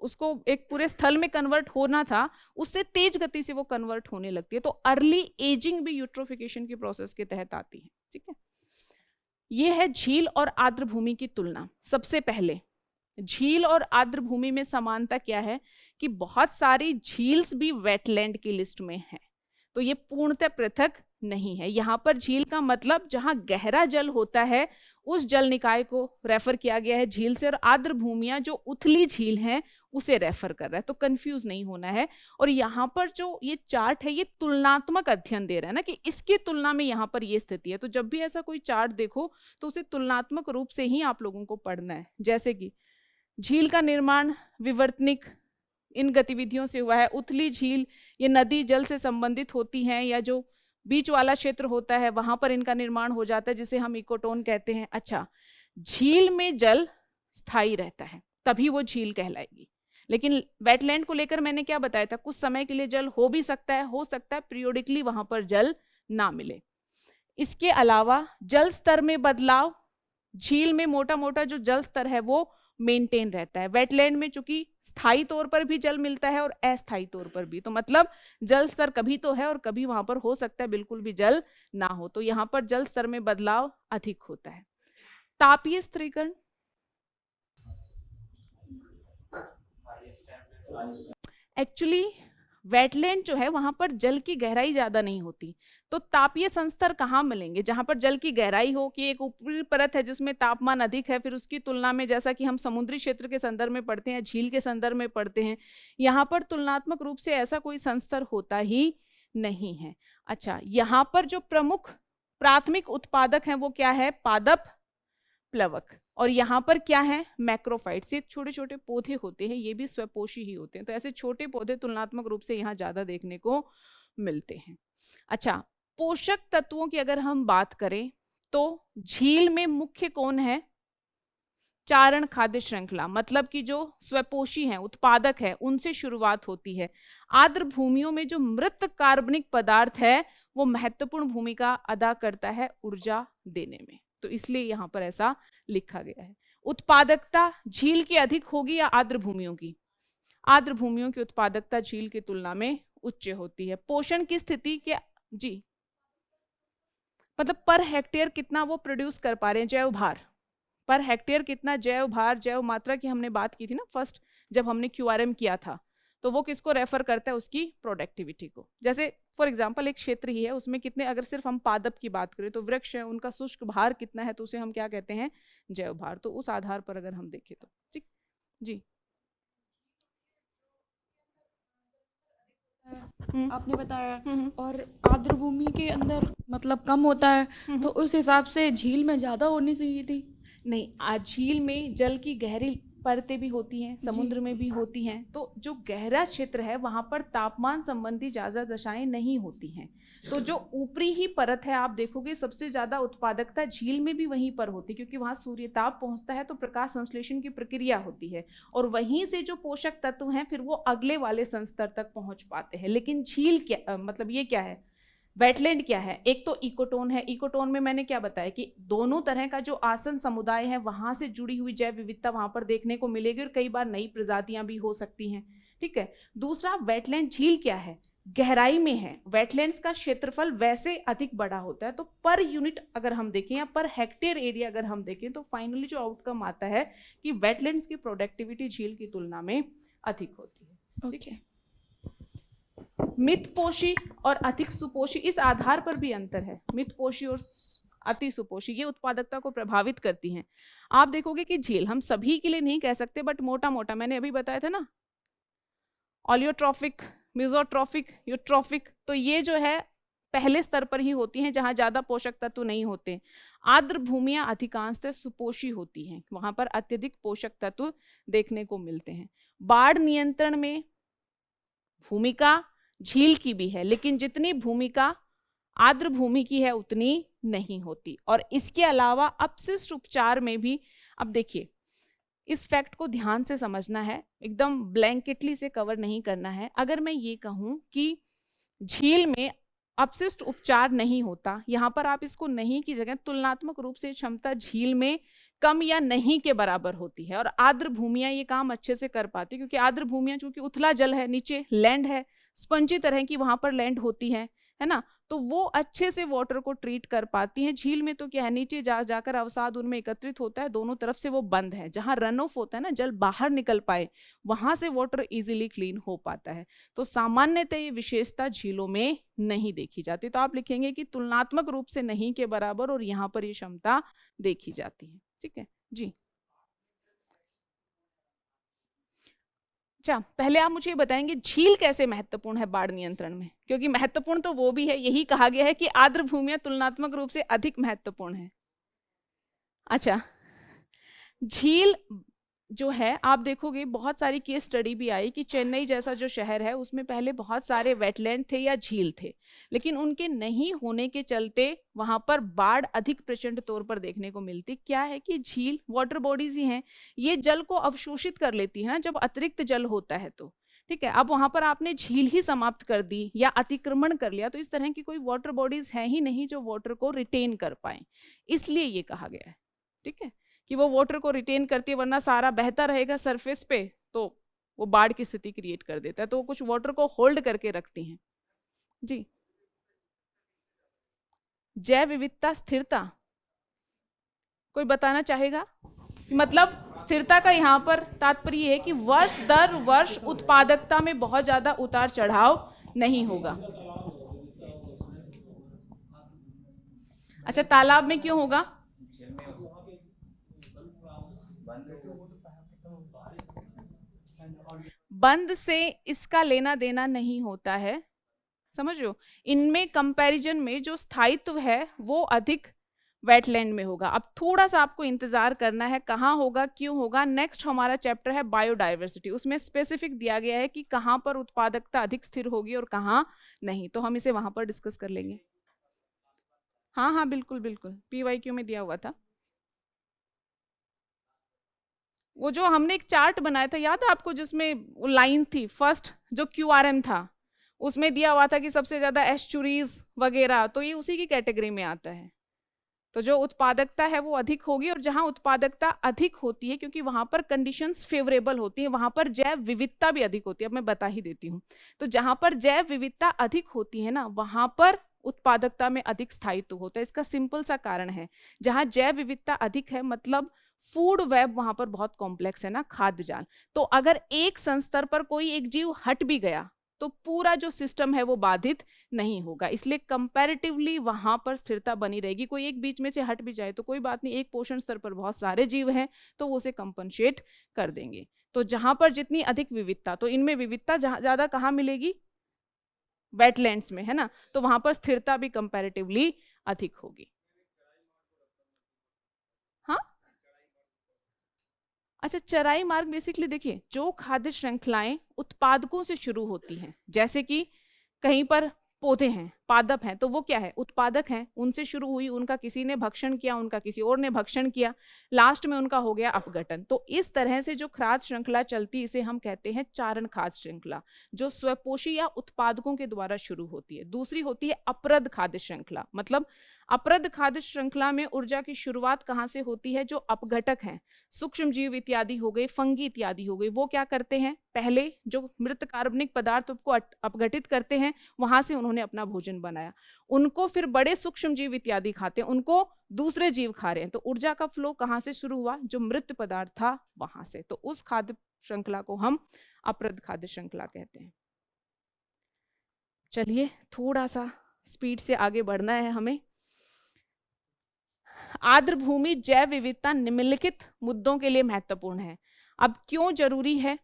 उसको एक पूरे स्थल में कन्वर्ट होना था, उससे तेज गति से वो कन्वर्ट होने लगती है। तो अर्ली एजिंग भी यूट्रोफिकेशन की प्रोसेस के तहत आती है। ठीक है, ये है झील और आर्द्र भूमि की तुलना। सबसे पहले झील और आर्द्र भूमि में समानता क्या है कि बहुत सारी झील्स भी वेटलैंड की लिस्ट में है, तो ये पूर्णतः पृथक नहीं है। यहाँ पर झील का मतलब जहाँ गहरा जल होता है उस जल निकाय को रेफर किया गया है झील से, और आर्द्र भूमियां जो उथली झील हैं उसे रेफर कर रहा है, तो कंफ्यूज नहीं होना है। और यहाँ पर जो ये चार्ट है ये तुलनात्मक अध्ययन दे रहा है ना, कि इसकी तुलना में यहाँ पर ये स्थिति है। तो जब भी ऐसा कोई चार्ट देखो तो उसे तुलनात्मक रूप से ही आप लोगों को पढ़ना है। जैसे कि झील का निर्माण विवर्तनिक इन गतिविधियों से हुआ है। उथली झील ये नदी जल से संबंधित होती हैं, या जो बीच वाला क्षेत्र होता है वहां पर इनका निर्माण हो जाता है, जिसे हम इकोटोन कहते हैं। अच्छा, झील में जल स्थायी रहता है तभी वो झील कहलाएगी। लेकिन वेटलैंड को लेकर मैंने क्या बताया था, कुछ समय के लिए जल हो भी सकता है, हो सकता है पीरियोडिकली वहां पर जल ना मिले। इसके अलावा जल स्तर में बदलाव, झील में मोटा मोटा जो जल स्तर है वो मेंटेन रहता है। वेटलैंड में चूंकि स्थायी तौर पर भी जल मिलता है और अस्थायी तौर पर भी, तो मतलब जल स्तर कभी तो है और कभी वहां पर हो सकता है बिल्कुल भी जल ना हो, तो यहाँ पर जल स्तर में बदलाव अधिक होता है। तापीय स्थिरीकरण, एक्चुअली वेटलैंड जो है वहां पर जल की गहराई ज्यादा नहीं होती, तो तापीय संस्तर कहाँ मिलेंगे? जहां पर जल की गहराई हो, कि एक ऊपरी परत है जिसमें तापमान अधिक है, फिर उसकी तुलना में जैसा कि हम समुद्री क्षेत्र के संदर्भ में पढ़ते हैं, झील के संदर्भ में पढ़ते हैं, यहाँ पर तुलनात्मक रूप से ऐसा कोई संस्तर होता ही नहीं है। अच्छा, यहाँ पर जो प्रमुख प्राथमिक उत्पादक हैं वो क्या है? पादप, प्लवक। और यहाँ पर क्या है? मैक्रोफाइट्स। ये छोटे छोटे पौधे होते हैं, ये भी स्वपोषी ही होते हैं। तो ऐसे छोटे पौधे तुलनात्मक रूप से यहाँ ज्यादा देखने को मिलते हैं। अच्छा, पोषक तत्वों की अगर हम बात करें तो झील में मुख्य कौन है? चारण खाद्य श्रृंखला, मतलब कि जो स्वपोषी हैं, उत्पादक है, उनसे शुरुआत होती है। आर्द्र भूमियों में जो मृत कार्बनिक पदार्थ है वो महत्वपूर्ण भूमिका अदा करता है ऊर्जा देने में, तो इसलिए यहाँ पर ऐसा लिखा गया है। उत्पादकता झील की अधिक होगी या आर्द्र भूमियों की? आर्द्र भूमियों की उत्पादकता झील की तुलना में उच्च होती है। पोषण की स्थिति के, जी, मतलब पर हेक्टेयर कितना वो प्रोड्यूस कर पा रहे हैं, जैव भार पर हेक्टेयर कितना जैव भार, जैव मात्रा की हमने बात की थी ना फर्स्ट जब हमने क्यूआरएम किया था, तो वो किसको रेफर करता है? उसकी प्रोडक्टिविटी को। जैसे फॉर एग्जांपल एक क्षेत्र ही है, उसमें कितने, अगर सिर्फ हम पादप की बात करें तो वृक्ष है, उनका शुष्क भार कितना है, तो उसे हम क्या कहते हैं? जैव भार। तो उस आधार पर अगर हम देखें तो ठीक। जी,
आपने बताया, और आर्द्र भूमि के अंदर मतलब कम होता है, तो उस हिसाब से झील में ज्यादा होनी चाहिए थी।
नहीं, झील में जल की गहरी परतें भी होती हैं, समुद्र में भी होती हैं, तो जो गहरा क्षेत्र है वहां पर तापमान संबंधी ज्यादा दशाएं नहीं होती हैं। तो जो ऊपरी ही परत है, आप देखोगे सबसे ज्यादा उत्पादकता झील में भी वहीं पर होती है, क्योंकि वहां सूर्यताप पहुंचता है तो प्रकाश संश्लेषण की प्रक्रिया होती है, और वहीं से जो पोषक तत्व हैं फिर वो अगले वाले संस्तर तक पहुंच पाते हैं। लेकिन झील क्या मतलब ये क्या है? वेटलैंड क्या है? एक तो इकोटोन है। इकोटोन में मैंने क्या बताया कि दोनों तरह का जो आसन समुदाय है वहां से जुड़ी हुई जैव विविधता वहां पर देखने को मिलेगी, और कई बार नई प्रजातियां भी हो सकती हैं। ठीक है। दूसरा, वेटलैंड झील क्या है? गहराई में है। वेटलैंड्स का क्षेत्रफल वैसे अधिक बड़ा होता है, तो पर यूनिट अगर हम देखें या पर हेक्टेयर एरिया अगर हम देखें तो फाइनली जो आउटकम आता है कि वेटलैंड्स की प्रोडक्टिविटी झील की तुलना में अधिक होती है। ठीक है। मितपोषी और अधिक सुपोषी, इस आधार पर भी अंतर है। मितपोषी और अति सुपोषी ये उत्पादकता को प्रभावित करती हैं। आप देखोगे कि झील, हम सभी के लिए नहीं कह सकते, बट मोटा मोटा मैंने अभी बताया था ना, ऑलियोट्रॉफिक, मेसोट्रॉफिक, यूट्रॉफिक, तो ये जो है पहले स्तर पर ही होती हैं जहां ज्यादा पोषक तत्व नहीं होते। आर्द्र भूमियां अधिकांशतः सुपोषी होती हैं, वहां पर अत्यधिक पोषक तत्व देखने को मिलते हैं। बाढ़ नियंत्रण में भूमिका झील की भी है, लेकिन जितनी भूमिका आर्द्र भूमि की है उतनी नहीं होती। और इसके अलावा अपशिष्ट उपचार में भी, अब देखिए इस फैक्ट को ध्यान से समझना है, एकदम ब्लैंकेटली से कवर नहीं करना है। अगर मैं ये कहूं कि झील में अपशिष्ट उपचार नहीं होता, यहाँ पर आप इसको नहीं की जगह तुलनात्मक रूप से क्षमता झील में कम या नहीं के बराबर होती है, और आर्द्र भूमियां ये काम अच्छे से कर पाती, क्योंकि आर्द्र भूमियां चूंकि उथला जल है, नीचे लैंड है, स्पंजी तरह की वहां पर लैंड होती है ना, तो वो अच्छे से वाटर को ट्रीट कर पाती हैं। झील में तो क्या है, नीचे जाकर अवसाद उनमें एकत्रित होता है, दोनों तरफ से वो बंद है, जहां रन ऑफ होता है ना, जल बाहर निकल पाए, वहां से वाटर इजीली क्लीन हो पाता है। तो सामान्यतः ये विशेषता झीलों में नहीं देखी जाती। तो आप लिखेंगे कि तुलनात्मक रूप से नहीं के बराबर, और यहाँ पर ये क्षमता देखी जाती है। ठीक है जी। अच्छा, पहले आप मुझे बताएंगे झील कैसे महत्वपूर्ण है बाढ़ नियंत्रण में, क्योंकि महत्वपूर्ण तो वो भी है, यही कहा गया है कि आर्द्र भूमियां तुलनात्मक रूप से अधिक महत्वपूर्ण है। अच्छा, झील जो है, आप देखोगे बहुत सारी केस स्टडी भी आई कि चेन्नई जैसा जो शहर है उसमें पहले बहुत सारे वेटलैंड थे या झील थे, लेकिन उनके नहीं होने के चलते वहां पर बाढ़ अधिक प्रचंड तौर पर देखने को मिलती। क्या है कि झील वाटर बॉडीज ही हैं, ये जल को अवशोषित कर लेती है ना जब अतिरिक्त जल होता है तो। ठीक है, अब वहां पर आपने झील ही समाप्त कर दी या अतिक्रमण कर लिया, तो इस तरह की कोई वाटर बॉडीज है ही नहीं जो वाटर को रिटेन कर पाए, इसलिए ये कहा गया है। ठीक है, कि वो वाटर को रिटेन करती है, वरना सारा बहता रहेगा सरफेस पे तो वो बाढ़ की स्थिति क्रिएट कर देता है, तो वो कुछ वाटर को होल्ड करके रखती हैं। जी, जैव विविधता स्थिरता, कोई बताना चाहेगा? मतलब स्थिरता का यहाँ पर तात्पर्य है कि वर्ष दर वर्ष उत्पादकता में बहुत ज्यादा उतार चढ़ाव नहीं होगा। अच्छा, तालाब में क्यों होगा? बंद से इसका लेना देना नहीं होता है, समझ रहे हो? इनमें कंपैरिजन में जो स्थायित्व है वो अधिक वेटलैंड में होगा। अब थोड़ा सा आपको इंतजार करना है, कहाँ होगा, क्यों होगा। नेक्स्ट हमारा चैप्टर है बायोडाइवर्सिटी, उसमें स्पेसिफिक दिया गया है कि कहाँ पर उत्पादकता अधिक स्थिर होगी और कहाँ नहीं, तो हम इसे वहां पर डिस्कस कर लेंगे। हाँ हाँ बिल्कुल बिल्कुल, PYQ में दिया हुआ था। वो जो हमने एक चार्ट बनाया था, याद है आपको, जिसमें वो लाइन थी फर्स्ट, जो QRM था, उसमें दिया हुआ था कि सबसे ज्यादा एस्चुरीज वगैरह, तो ये उसी की कैटेगरी में आता है। तो जो उत्पादकता है वो अधिक होगी, और जहां उत्पादकता अधिक होती है क्योंकि वहां पर कंडीशंस फेवरेबल होती है, वहां पर जैव विविधता भी अधिक होती है। अब मैं बता ही देती हूँ। तो जहां पर जैव विविधता अधिक होती है ना, वहां पर उत्पादकता में अधिक स्थायित्व होता है। इसका सिंपल सा कारण है, जहां जैव विविधता अधिक है मतलब फूड वेब वहां पर बहुत कॉम्प्लेक्स है ना, खाद्य जाल। तो अगर एक संस्तर पर कोई एक जीव हट भी गया तो पूरा जो सिस्टम है वो बाधित नहीं होगा, इसलिए कंपैरेटिवली वहां पर स्थिरता बनी रहेगी। कोई एक बीच में से हट भी जाए तो कोई बात नहीं, एक पोषण स्तर पर बहुत सारे जीव हैं तो वो उसे कंपनसेट कर देंगे। तो जहां पर जितनी अधिक विविधता, तो इनमें विविधता ज्यादा कहाँ मिलेगी? वेटलैंड्स में, है ना, तो वहां पर स्थिरता भी कंपैरेटिवली अधिक होगी। हाँ, अच्छा, चराई मार्ग बेसिकली देखिए, जो खाद्य श्रृंखलाएं उत्पादकों से शुरू होती हैं, जैसे कि कहीं पर पौधे हैं, पादप हैं, तो वो क्या है? उत्पादक हैं। उनसे शुरू हुई, उनका किसी ने भक्षण किया, उनका किसी और ने भक्षण किया, लास्ट में उनका हो गया अपघटन। तो इस तरह से जो खाद्य श्रृंखला चलती, इसे हम कहते हैं चारण खाद्य श्रृंखला, जो स्वपोषी या उत्पादकों के द्वारा शुरू होती है। दूसरी होती है अप्रद खाद्य श्रृंखला, मतलब अप्रद खाद्य श्रृंखला में ऊर्जा की शुरुआत कहाँ से होती है? जो अपघटक हैं, सूक्ष्म जीव इत्यादि हो गए, फंगी इत्यादि हो गई, वो क्या करते हैं? पहले जो मृत कार्बनिक पदार्थ को अपघटित करते हैं, वहां से उन्होंने अपना भोजन बनाया, उनको फिर बड़े सूक्ष्म जीव इत्यादि खाते हैं, उनको दूसरे जीव खा रहे हैं। तो ऊर्जा का फ्लो कहाँ से शुरू हुआ? जो मृत पदार्थ था वहां से। तो उस खाद्य श्रृंखला को हम अप्रद खाद्य श्रृंखला कहते हैं। चलिए थोड़ा सा स्पीड से आगे बढ़ना है हमें। आर्द्र भूमि जैव विविधता निम्नलिखित मुद्दों के लिए महत्वपूर्ण है। अब क्यों जरूरी है?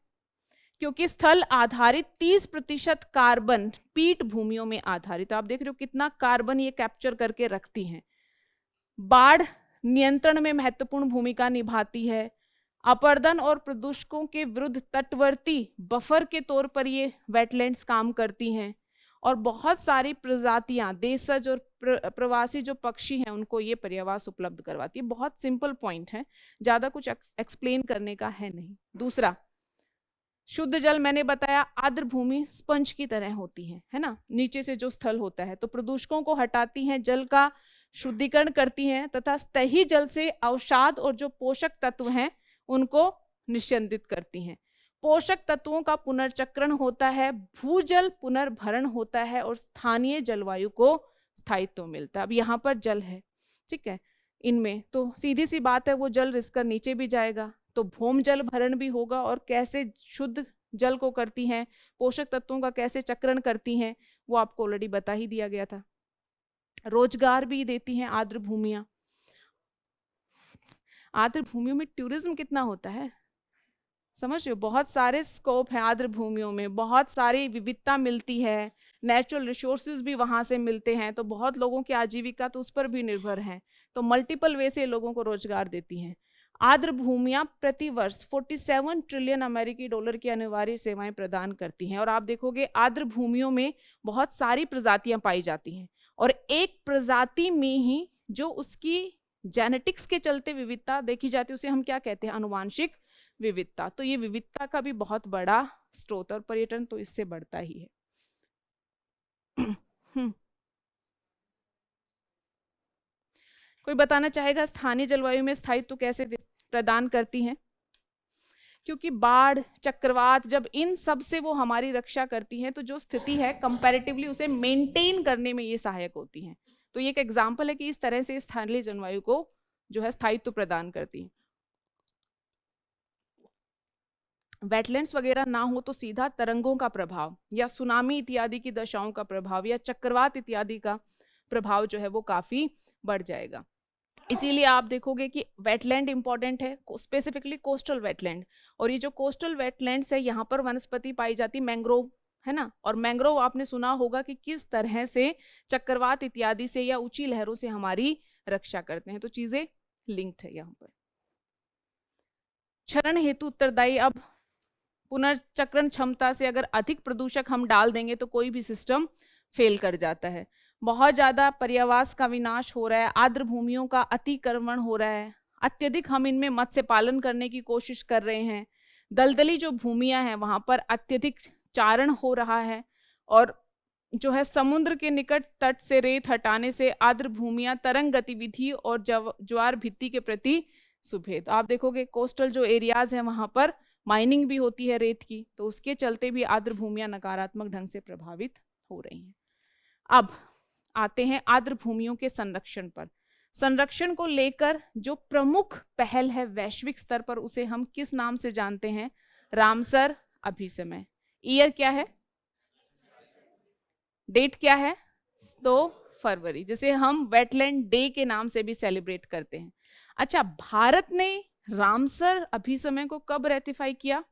क्योंकि स्थल आधारित 30% कार्बन पीठ भूमियों में आधारित, आप देख रहे हो कितना कार्बन ये कैप्चर करके रखती हैं। बाढ़ नियंत्रण में महत्वपूर्ण भूमिका निभाती है। अपरदन और प्रदूषकों के विरुद्ध तटवर्ती बफर के तौर पर ये वेटलैंड्स काम करती हैं। और बहुत सारी प्रजातियां, देशज और प्रवासी जो पक्षी हैं, उनको ये पर्यावास उपलब्ध करवाती है। बहुत सिंपल पॉइंट है, ज्यादा कुछ एक्सप्लेन करने का है नहीं। दूसरा, शुद्ध जल मैंने बताया, आर्द्र भूमि स्पंज की तरह होती है ना, नीचे से जो स्थल होता है, तो प्रदूषकों को हटाती हैं, जल का शुद्धिकरण करती हैं, तथा सतही जल से अवसाद और जो पोषक तत्व हैं उनको निस्यंदित करती हैं। पोषक तत्वों का पुनर्चक्रण होता है, भूजल पुनर्भरण होता है, और स्थानीय जलवायु को स्थायित्व मिलता है। अब यहाँ पर जल है, ठीक है, इनमें तो सीधी सी बात है, वो जल रिसकर नीचे भी जाएगा, तो भौम जल भरण भी होगा। और कैसे शुद्ध जल को करती हैं, पोषक तत्वों का कैसे चक्रण करती हैं, वो आपको ऑलरेडी बता ही दिया गया था। रोजगार भी देती हैं आर्द्र भूमियां। आर्द्र भूमियों में टूरिज्म कितना होता है, समझ रहे हो? बहुत सारे स्कोप हैं आर्द्र भूमियों में, बहुत सारी विविधता मिलती है, नेचुरल रिसोर्सेज भी वहां से मिलते हैं, तो बहुत लोगों की आजीविका तो उस पर भी निर्भर है। तो मल्टीपल वे से लोगों को रोजगार देती हैं। आर्द्र भूमियां प्रति वर्ष 47 ट्रिलियन अमेरिकी डॉलर की अनिवार्य सेवाएं प्रदान करती हैं। और आप देखोगे आर्द्र भूमियों में बहुत सारी प्रजातियां पाई जाती हैं, और एक प्रजाति में ही जो उसकी जेनेटिक्स के चलते विविधता देखी जाती है, उसे हम क्या कहते हैं? आनुवांशिक विविधता। तो ये विविधता का भी बहुत बड़ा स्रोत, और पर्यटन तो इससे बढ़ता ही है। कोई बताना चाहेगा स्थानीय जलवायु में स्थायित्व कैसे प्रदान करती हैं? क्योंकि बाढ़, चक्रवात, जब इन सब से वो हमारी रक्षा करती हैं, तो जो स्थिति है कंपैरेटिवली उसे मेंटेन करने में ये सहायक होती हैं। तो ये एक एग्जाम्पल है कि इस तरह से स्थानीय जलवायु को जो है स्थायित्व प्रदान करती है। वेटलैंड्स वगैरह ना हो तो सीधा तरंगों का प्रभाव या सुनामी इत्यादि की दशाओं का प्रभाव या चक्रवात इत्यादि का प्रभाव जो है वो काफी बढ़ जाएगा। इसीलिए आप देखोगे कि वेटलैंड इंपॉर्टेंट है, स्पेसिफिकली कोस्टल वेटलैंड। और ये जो कोस्टल वेटलैंड्स है, यहाँ पर वनस्पति पाई जाती, मैंग्रोव है ना। और मैंग्रोव आपने सुना होगा कि किस तरह से चक्रवात इत्यादि से या ऊंची लहरों से हमारी रक्षा करते हैं, तो चीजें लिंक्ड है यहाँ पर। क्षरण हेतु उत्तरदायी, अब पुनर्चक्रण क्षमता से अगर अधिक प्रदूषक हम डाल देंगे तो कोई भी सिस्टम फेल कर जाता है। बहुत ज्यादा पर्यावास का विनाश हो रहा है, आर्द्र भूमियों का अतिक्रमण हो रहा है, अत्यधिक हम इनमें मत्स्य पालन करने की कोशिश कर रहे हैं, दलदली जो भूमियां हैं वहां पर अत्यधिक चारण हो रहा है, और जो है समुद्र के निकट तट से रेत हटाने से आर्द्र भूमियां तरंग गतिविधि और ज्वार भित्ति के प्रति सुभेद। आप देखोगे कोस्टल जो एरियाज है वहां पर माइनिंग भी होती है रेत की, तो उसके चलते भी आर्द्र भूमियां नकारात्मक ढंग से प्रभावित हो रही हैं। अब आते हैं आर्द्र भूमियों के संरक्षण पर। संरक्षण को लेकर जो प्रमुख पहल है वैश्विक स्तर पर, उसे हम किस नाम से जानते हैं? रामसर अभिसमय। ईयर क्या है, डेट क्या है? 2 फरवरी, जिसे हम वेटलैंड डे के नाम से भी सेलिब्रेट करते हैं। अच्छा, भारत ने रामसर अभिसमय को कब रेटिफाई किया?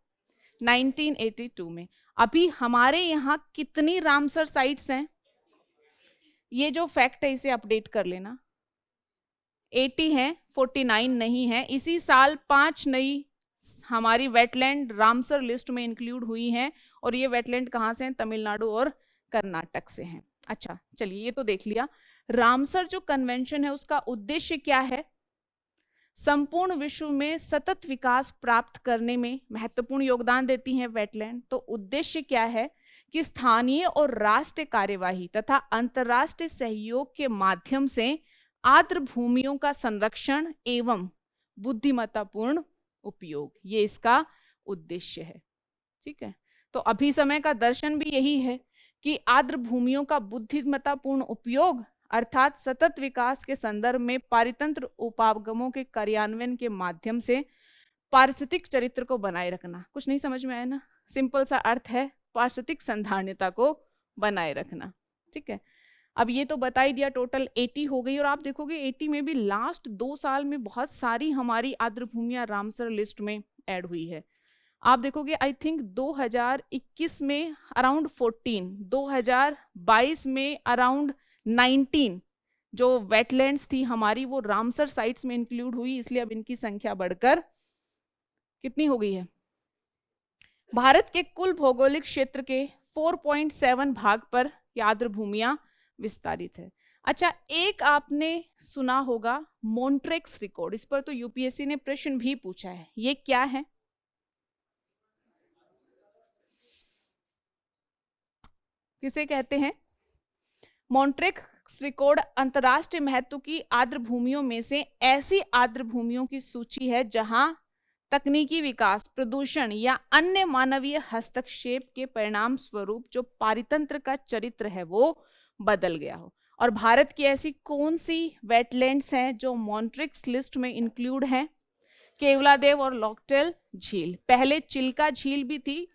1982 में। अभी हमारे यहाँ कितनी रामसर साइट्स हैं? ये जो फैक्ट है इसे अपडेट कर लेना। 80 है, 49 नहीं है। इसी साल 5 नई हमारी वेटलैंड रामसर लिस्ट में इंक्लूड हुई हैं, और ये वेटलैंड कहाँ से हैं? तमिलनाडु और कर्नाटक से हैं। अच्छा चलिए, ये तो देख लिया। रामसर जो कन्वेंशन है उसका उद्देश्य क्या है? संपूर्ण विश्व में सतत विकास प्राप्त करने में महत्वपूर्ण योगदान देती हैं वेटलैंड। तो उद्देश्य क्या है कि स्थानीय और राष्ट्रीय कार्यवाही तथा अंतर्राष्ट्रीय सहयोग के माध्यम से आर्द्र भूमियों का संरक्षण एवं बुद्धिमत्तापूर्ण उपयोग, ये इसका उद्देश्य है। ठीक है, तो अभी समय का दर्शन भी यही है कि आर्द्र भूमियों का बुद्धिमत्तापूर्ण उपयोग अर्थात सतत विकास के संदर्भ में पारितंत्र उपागमों के कार्यान्वयन के माध्यम से पारिस्थितिक चरित्र को बनाए रखना। कुछ नहीं समझ में आया ना? सिंपल सा अर्थ है पारिस्थितिक संधारणता को बनाए रखना। ठीक है, अब ये तो बता ही दिया। टोटल 80 हो गई, और आप देखोगे 80 में भी लास्ट 2 साल में बहुत सारी हमारी आर्द्र भूमियां रामसर लिस्ट में ऐड हुई है। आप देखोगे आई थिंक 2021 में अराउंड 14, 2022 में अराउंड 19 जो वेटलैंड्स थी हमारी वो रामसर साइट्स में इंक्लूड हुई, इसलिए अब इनकी संख्या बढ़कर कितनी हो गई है? भारत के कुल भौगोलिक क्षेत्र के 4.7 भाग पर आर्द्र भूमियां विस्तारित है। अच्छा, एक आपने सुना होगा मॉन्ट्रेक्स रिकॉर्ड, इस पर तो यूपीएससी ने प्रश्न भी पूछा है। ये क्या है? किसे कहते हैं? मॉन्ट्रेक्स रिकॉर्ड अंतरराष्ट्रीय महत्व की आर्द्र भूमियों में से ऐसी आर्द्र भूमियों की सूची है जहां तकनीकी विकास, प्रदूषण या अन्य मानवीय हस्तक्षेप के परिणाम स्वरूप जो पारितंत्र का चरित्र है वो बदल गया हो। और भारत की ऐसी कौन सी वेटलैंड्स हैं जो मॉन्ट्रेक्स लिस्ट में इंक्लूड हैं? केवलादेव और लॉकटेल झील। पहले चिल्का झील भी थी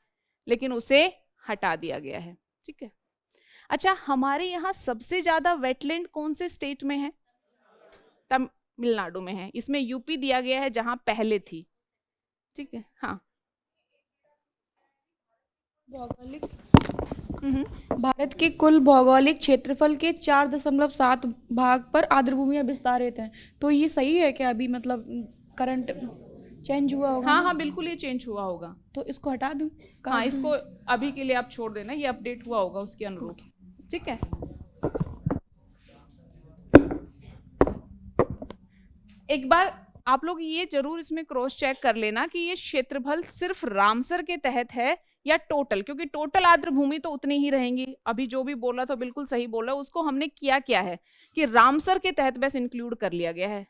लेकिन उसे हटा दिया गया है। ठीक है, अच्छा, हमारे यहाँ सबसे ज्यादा वेटलैंड कौन से स्टेट में है? तमिलनाडु में है। इसमें यूपी दिया गया है जहां पहले थी। ठीक है, हाँ।
भौगोलिक भारत के कुल भौगोलिक क्षेत्रफल के 4.7 भाग पर आर्द्र भूमियां विस्तारित हैं। तो ये सही है क्या? अभी मतलब करंट चेंज हुआ होगा?
हाँ हाँ बिल्कुल, ये चेंज हुआ होगा।
तो इसको हटा दूं?
हाँ, इसको अभी के लिए आप छोड़ देना, ये अपडेट हुआ होगा उसके अनुरूप। ठीक है, एक बार आप लोग ये जरूर इसमें क्रॉस चेक कर लेना कि ये क्षेत्रफल सिर्फ रामसर के तहत है या टोटल, क्योंकि टोटल आर्द्र भूमि तो उतनी ही रहेंगी। अभी जो भी बोला तो बिल्कुल सही बोला, उसको हमने किया क्या है कि रामसर के तहत बस इंक्लूड कर लिया गया है।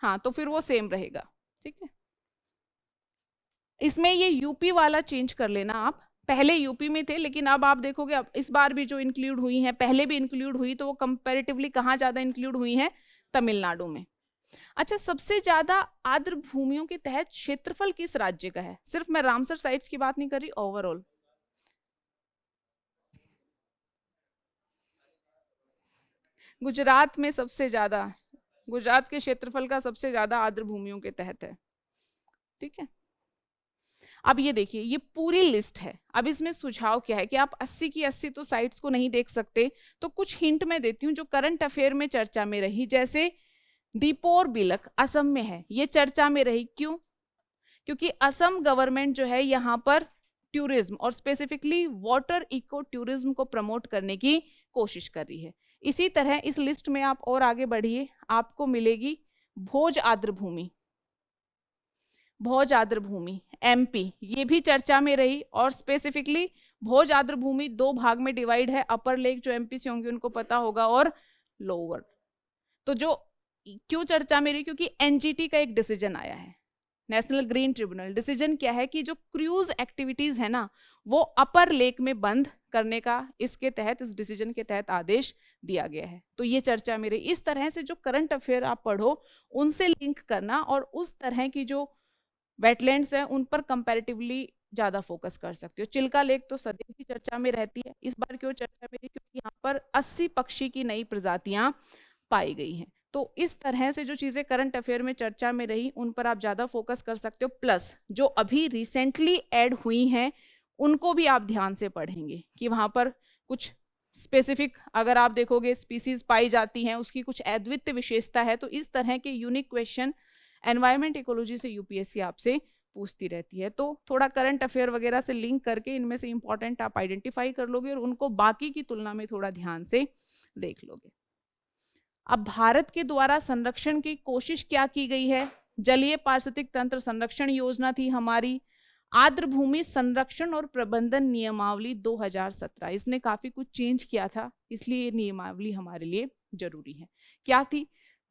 हाँ, तो फिर वो सेम रहेगा। ठीक है, इसमें ये यूपी वाला चेंज कर लेना आप। पहले यूपी में थे लेकिन अब आप देखोगे अब इस बार भी जो इंक्लूड हुई हैं, पहले भी इंक्लूड हुई तो वो कंपैरेटिवली कहाँ ज्यादा इंक्लूड हुई हैं? तमिलनाडु में। अच्छा, सबसे ज्यादा आर्द्र भूमियों के तहत क्षेत्रफल किस राज्य का है? सिर्फ मैं रामसर साइट्स की बात नहीं कर रही, ओवरऑल। गुजरात में सबसे ज्यादा, गुजरात के क्षेत्रफल का सबसे ज्यादा आर्द्र भूमियों के तहत है। ठीक है, अब ये देखिए, ये पूरी लिस्ट है। अब इसमें सुझाव क्या है कि आप 80 की 80 तो साइट्स को नहीं देख सकते, तो कुछ हिंट मैं देती हूँ जो करंट अफेयर में चर्चा में रही। जैसे दीपोर बिलक असम में है, ये चर्चा में रही। क्यों? क्योंकि असम गवर्नमेंट जो है यहाँ पर टूरिज्म और स्पेसिफिकली वाटर इको टूरिज्म को प्रमोट करने की कोशिश कर रही है। इसी तरह इस लिस्ट में आप और आगे बढ़िए, आपको मिलेगी भोज आर्द्रभूमि, भोज आर्द्रभूमि एमपी, ये भी चर्चा में रही। और स्पेसिफिकली भोज आर्द्रभूमि दो भाग में डिवाइड है, अपर लेक जो एमपी से होंगे उनको पता होगा, और लोअर। तो जो क्यों चर्चा में रही? क्योंकि एनजीटी का एक डिसीजन आया है, नेशनल ग्रीन ट्रिब्यूनल। डिसीजन क्या है कि जो क्रूज एक्टिविटीज है ना, वो अपर लेक में बंद करने का इसके तहत, इस डिसीजन के तहत आदेश दिया गया है। तो ये चर्चा में रही। इस तरह से जो करंट अफेयर आप पढ़ो उनसे लिंक करना, और उस तरह की जो वेटलैंड्स हैं उन पर कंपैरेटिवली ज्यादा फोकस कर सकते हो। चिल्का लेक तो सदैव की चर्चा में रहती है, इस बार क्यों चर्चा में रही? क्योंकि यहाँ पर 80 पक्षी की नई प्रजातियां पाई गई हैं। तो इस तरह से जो चीजें करंट अफेयर में चर्चा में रही उन पर आप ज्यादा फोकस कर सकते हो। प्लस जो अभी रिसेंटली ऐड हुई हैं उनको भी आप ध्यान से पढ़ेंगे कि वहां पर कुछ स्पेसिफिक, अगर आप देखोगे स्पीसीज पाई जाती हैं, उसकी कुछ अद्वितीय विशेषता है। तो इस तरह के यूनिक क्वेश्चन एनवायरमेंट इकोलॉजी से यूपीएससी आपसे पूछती रहती है। तो थोड़ा करंट अफेयर वगैरह से लिंक करके इनमें से इंपॉर्टेंट आप आइडेंटिफाई कर लोगे और उनको बाकी की तुलना में थोड़ा ध्यान से देख लोगे। अब भारत के द्वारा संरक्षण की कोशिश क्या की गई है? जलीय पारिस्थितिक तंत्र संरक्षण योजना थी हमारी, आर्द्र भूमि संरक्षण और प्रबंधन नियमावली 2017, इसने काफी कुछ चेंज किया था, इसलिए ये नियमावली हमारे लिए जरूरी है। क्या थी?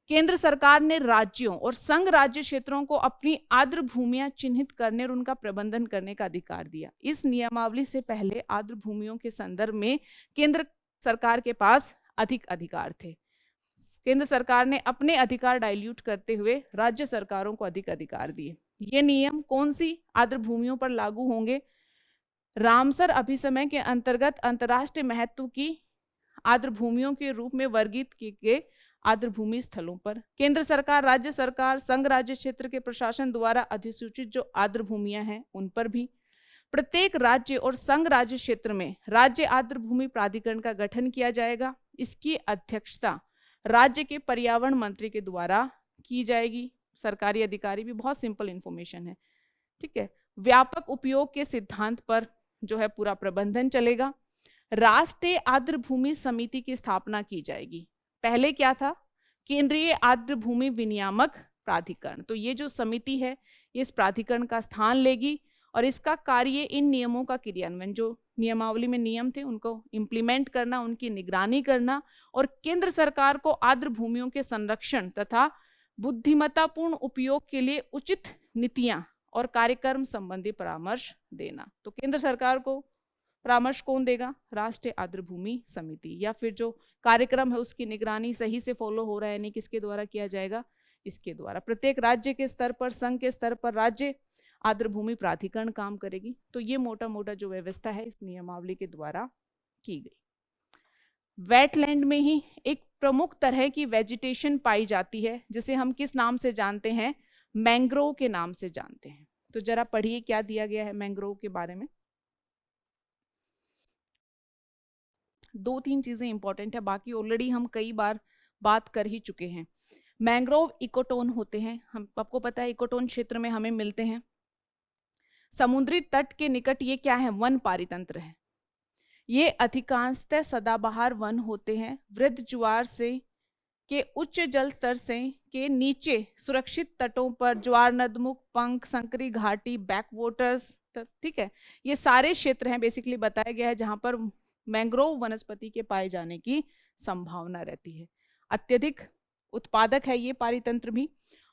केंद्र सरकार ने राज्यों और संघ राज्य क्षेत्रों को अपनी आर्द्र भूमियां चिन्हित करने और उनका प्रबंधन करने का अधिकार दिया। इस नियमावली से पहले आर्द्र भूमियों के संदर्भ में केंद्र सरकार के पास अधिक अधिकार थे। केंद्र सरकार ने अपने अधिकार डाइल्यूट करते हुए राज्य सरकारों को अधिक अधिकार दिए। ये नियम कौन सी आर्द्र भूमियों पर लागू होंगे? रामसर अभिसमय के अंतर्गत अंतर्राष्ट्रीय महत्व की आर्द्र भूमियों के रूप में वर्गीकृत किए गए आर्द्र भूमि स्थलों पर केंद्र सरकार, राज्य सरकार, संघ राज्य क्षेत्र के प्रशासन द्वारा अधिसूचित जो आर्द्र भूमियां हैं उन पर भी। प्रत्येक राज्य और संघ राज्य क्षेत्र में राज्य आर्द्र भूमि प्राधिकरण का गठन किया जाएगा। इसकी अध्यक्षता राज्य के पर्यावरण मंत्री के द्वारा की जाएगी। सरकारी अधिकारी भी, बहुत सिंपल इंफॉर्मेशन है, ठीक है। व्यापक उपयोग के सिद्धांत पर जो है पूरा प्रबंधन चलेगा। राष्ट्रीय आर्द्र भूमि समिति की स्थापना की जाएगी। पहले क्या था? केंद्रीय आर्द्र भूमि विनियामक प्राधिकरण। तो ये जो समिति है ये इस प्राधिकरण का स्थान लेगी और इसका कार्य इन नियमों का क्रियान्वयन, जो नियमावली में नियम थे उनको इम्प्लीमेंट करना, उनकी निगरानी करना और केंद्र सरकार को आर्द्र भूमियों के संरक्षण तथा बुद्धिमत्तापूर्ण उपयोग के लिए उचित नीतियां और कार्यक्रम संबंधी परामर्श देना। तो केंद्र सरकार को परामर्श कौन देगा? राष्ट्रीय आर्द्र भूमि समिति। या फिर जो कार्यक्रम है उसकी निगरानी सही से फॉलो हो रहा है नहीं, किसके द्वारा किया जाएगा? इसके द्वारा। प्रत्येक राज्य के स्तर पर, संघ के स्तर पर राज्य आर्द्र भूमि प्राधिकरण काम करेगी। तो ये मोटा मोटा जो व्यवस्था है इस नियमावली के द्वारा की गई। वेटलैंड में ही एक प्रमुख तरह की वेजिटेशन पाई जाती है जिसे हम किस नाम से जानते हैं? मैंग्रोव के नाम से जानते हैं। तो जरा पढ़िए क्या दिया गया है मैंग्रोव के बारे में। दो तीन चीजें इंपॉर्टेंट है, बाकी ऑलरेडी हम कई बार बात कर ही चुके हैं। मैंग्रोव इकोटोन होते हैं, हम आपको पता है इकोटोन क्षेत्र में हमें मिलते हैं। समुद्री तट के निकट ये क्या है? वन पारितंत्र है। ये अधिकांशतः सदाबहार वन होते हैं। वृद्ध ज्वार से के उच्च जल स्तर से के नीचे सुरक्षित तटों पर ज्वार नदमुख, पंख, संकरी घाटी, बैकवाटर्स, ठीक है, ये सारे क्षेत्र हैं बेसिकली बताया गया है जहां पर मैंग्रोव वनस्पति के पाए जाने की संभावना रहती है। अत्यधिक उत्पादक है ये पारितंत्र भी,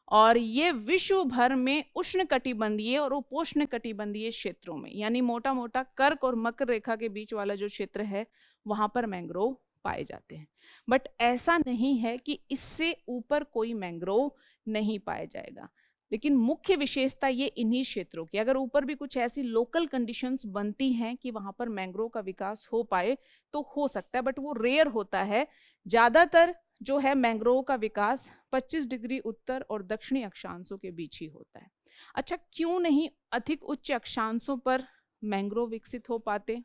और ये विश्व भर में उष्ण कटिबंधीय और उपोष्ण कटिबंधीय क्षेत्रों में, यानी मोटा मोटा कर्क और मकर रेखा के बीच वाला जो क्षेत्र है वहां पर मैंग्रोव पाए जाते हैं। बट ऐसा नहीं है कि इससे ऊपर कोई मैंग्रोव नहीं पाया जाएगा, लेकिन मुख्य विशेषता ये इन्हीं क्षेत्रों की। अगर ऊपर भी कुछ ऐसी लोकल कंडीशंस बनती हैं कि वहां पर मैंग्रोव का विकास हो पाए तो हो सकता है, बट वो रेयर होता है। ज्यादातर जो है मैंग्रोव का विकास 25 डिग्री उत्तर और दक्षिणी अक्षांशों के बीच ही होता है। अच्छा, क्यों नहीं अधिक उच्च अक्षांशों पर मैंग्रोव विकसित हो पाते?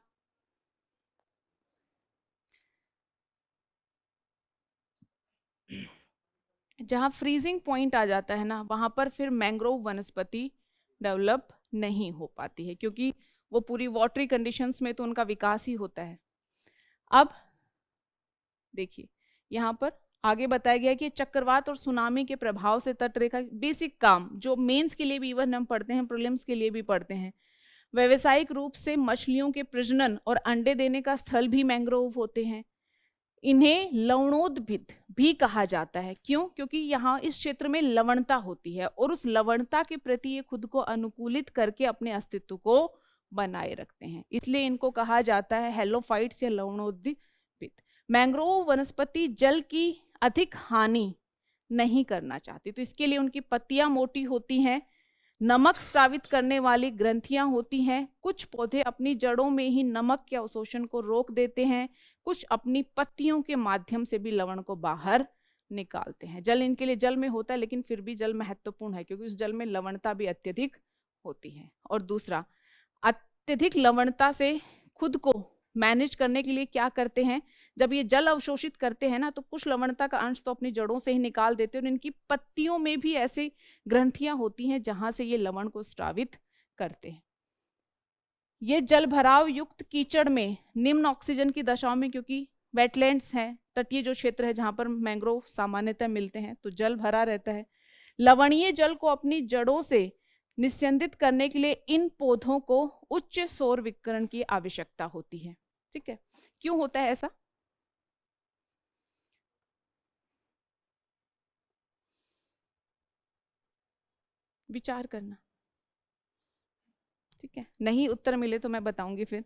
जहां फ्रीजिंग पॉइंट आ जाता है ना, वहां पर फिर मैंग्रोव वनस्पति डेवलप नहीं हो पाती है, क्योंकि वो पूरी वाटरी कंडीशंस में तो उनका विकास ही होता है। अब देखिए यहाँ पर आगे बताया गया कि चक्रवात और सुनामी के प्रभाव से तटरेखा, बेसिक काम जो मेंस के लिए भी इवन हम पढ़ते हैं, प्रीलिम्स के लिए भी पढ़ते हैं। व्यावसायिक रूप से मछलियों के प्रजनन और अंडे देने का स्थल भी मैंग्रोव होते हैं। इन्हें लवणोद्भिद भी कहा जाता है। क्यों? क्योंकि यहाँ इस क्षेत्र में लवणता होती है और उस लवणता के प्रति ये खुद को अनुकूलित करके अपने अस्तित्व को बनाए रखते हैं, इसलिए इनको कहा जाता है हेलोफाइट्स या लवणोद्भिद। मैंग्रोव वनस्पति जल की अधिक हानि नहीं करना चाहती, तो इसके लिए उनकी पत्तियां मोटी होती हैं, नमक स्रावित करने वाली ग्रंथियां होती हैं। कुछ पौधे अपनी जड़ों में ही नमक के अवशोषण को रोक देते हैं, कुछ अपनी पत्तियों के माध्यम से भी लवण को बाहर निकालते हैं। जल इनके लिए जल में होता है, लेकिन फिर भी जल महत्वपूर्ण है क्योंकि उस जल में लवणता भी अत्यधिक होती है। और दूसरा, अत्यधिक लवणता से खुद को मैनेज करने के लिए क्या करते हैं, जब ये जल अवशोषित करते हैं ना, तो कुछ लवणता का अंश तो अपनी जड़ों से ही निकाल देते हैं और इनकी पत्तियों में भी ऐसी ग्रंथियां होती हैं जहां से ये लवण को स्रावित करते हैं। ये जल भराव युक्त कीचड़ में निम्न ऑक्सीजन की दशाओं में, क्योंकि वेटलैंड्स हैं, तटीय जो क्षेत्र है जहां पर मैंग्रोव सामान्यतः मिलते हैं, तो जल भरा रहता है। लवणीय जल को अपनी जड़ों से निस्यंदित करने के लिए इन पौधों को उच्च सौर विकिरण की आवश्यकता होती है। ठीक है, क्यों होता है ऐसा? विचार करना। ठीक है, नहीं उत्तर मिले तो मैं बताऊंगी फिर।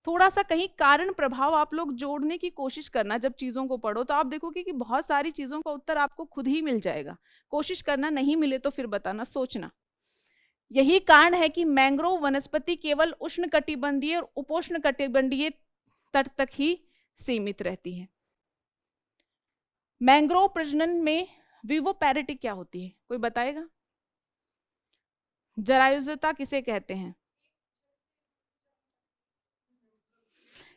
थोड़ा सा कहीं कारण प्रभाव आप लोग जोड़ने की कोशिश करना, जब चीजों को पढ़ो तो आप देखोगे कि बहुत सारी चीजों का उत्तर आपको खुद ही मिल जाएगा। कोशिश करना, नहीं मिले तो फिर बताना, सोचना। यही कारण है कि मैंग्रोव वनस्पति केवल उष्णकटिबंधीय और उपोष्णकटिबंधीय तट तक ही सीमित रहती है। मैंग्रोव प्रजनन में विवोपैरिटी क्या होती है, कोई बताएगा? जरायुजता किसे कहते हैं?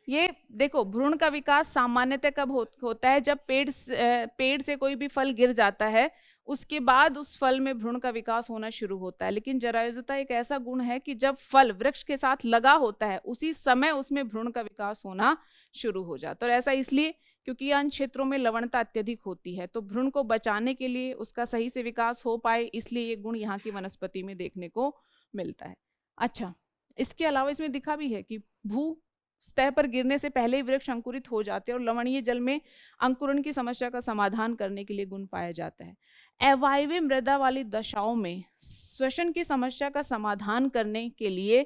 ये देखो, भ्रूण का विकास सामान्यतः कब होता है, जब पेड़ से कोई भी फल गिर जाता है, उसके बाद उस फल में भ्रूण का विकास होना शुरू होता है। लेकिन जरायुजता एक ऐसा गुण है कि जब फल वृक्ष के साथ लगा होता है, उसी समय उसमें भ्रूण का विकास होना शुरू हो जाता है। और ऐसा इसलिए क्योंकि अन्य क्षेत्रों में लवणता अत्यधिक होती है, तो भ्रूण को बचाने के लिए, उसका सही से विकास हो पाए, इसलिए ये गुण यहाँ की वनस्पति में देखने को मिलता है। अच्छा, इसके अलावा इसमें दिखा भी है कि भू सतह पर गिरने से पहले ही वृक्ष अंकुरित हो जाते हैं और लवणीय जल में अंकुरण की समस्या का समाधान करने के लिए गुण पाया जाता है। अवायवीय मृदा वाली दशाओं में श्वसन की समस्या का समाधान करने के लिए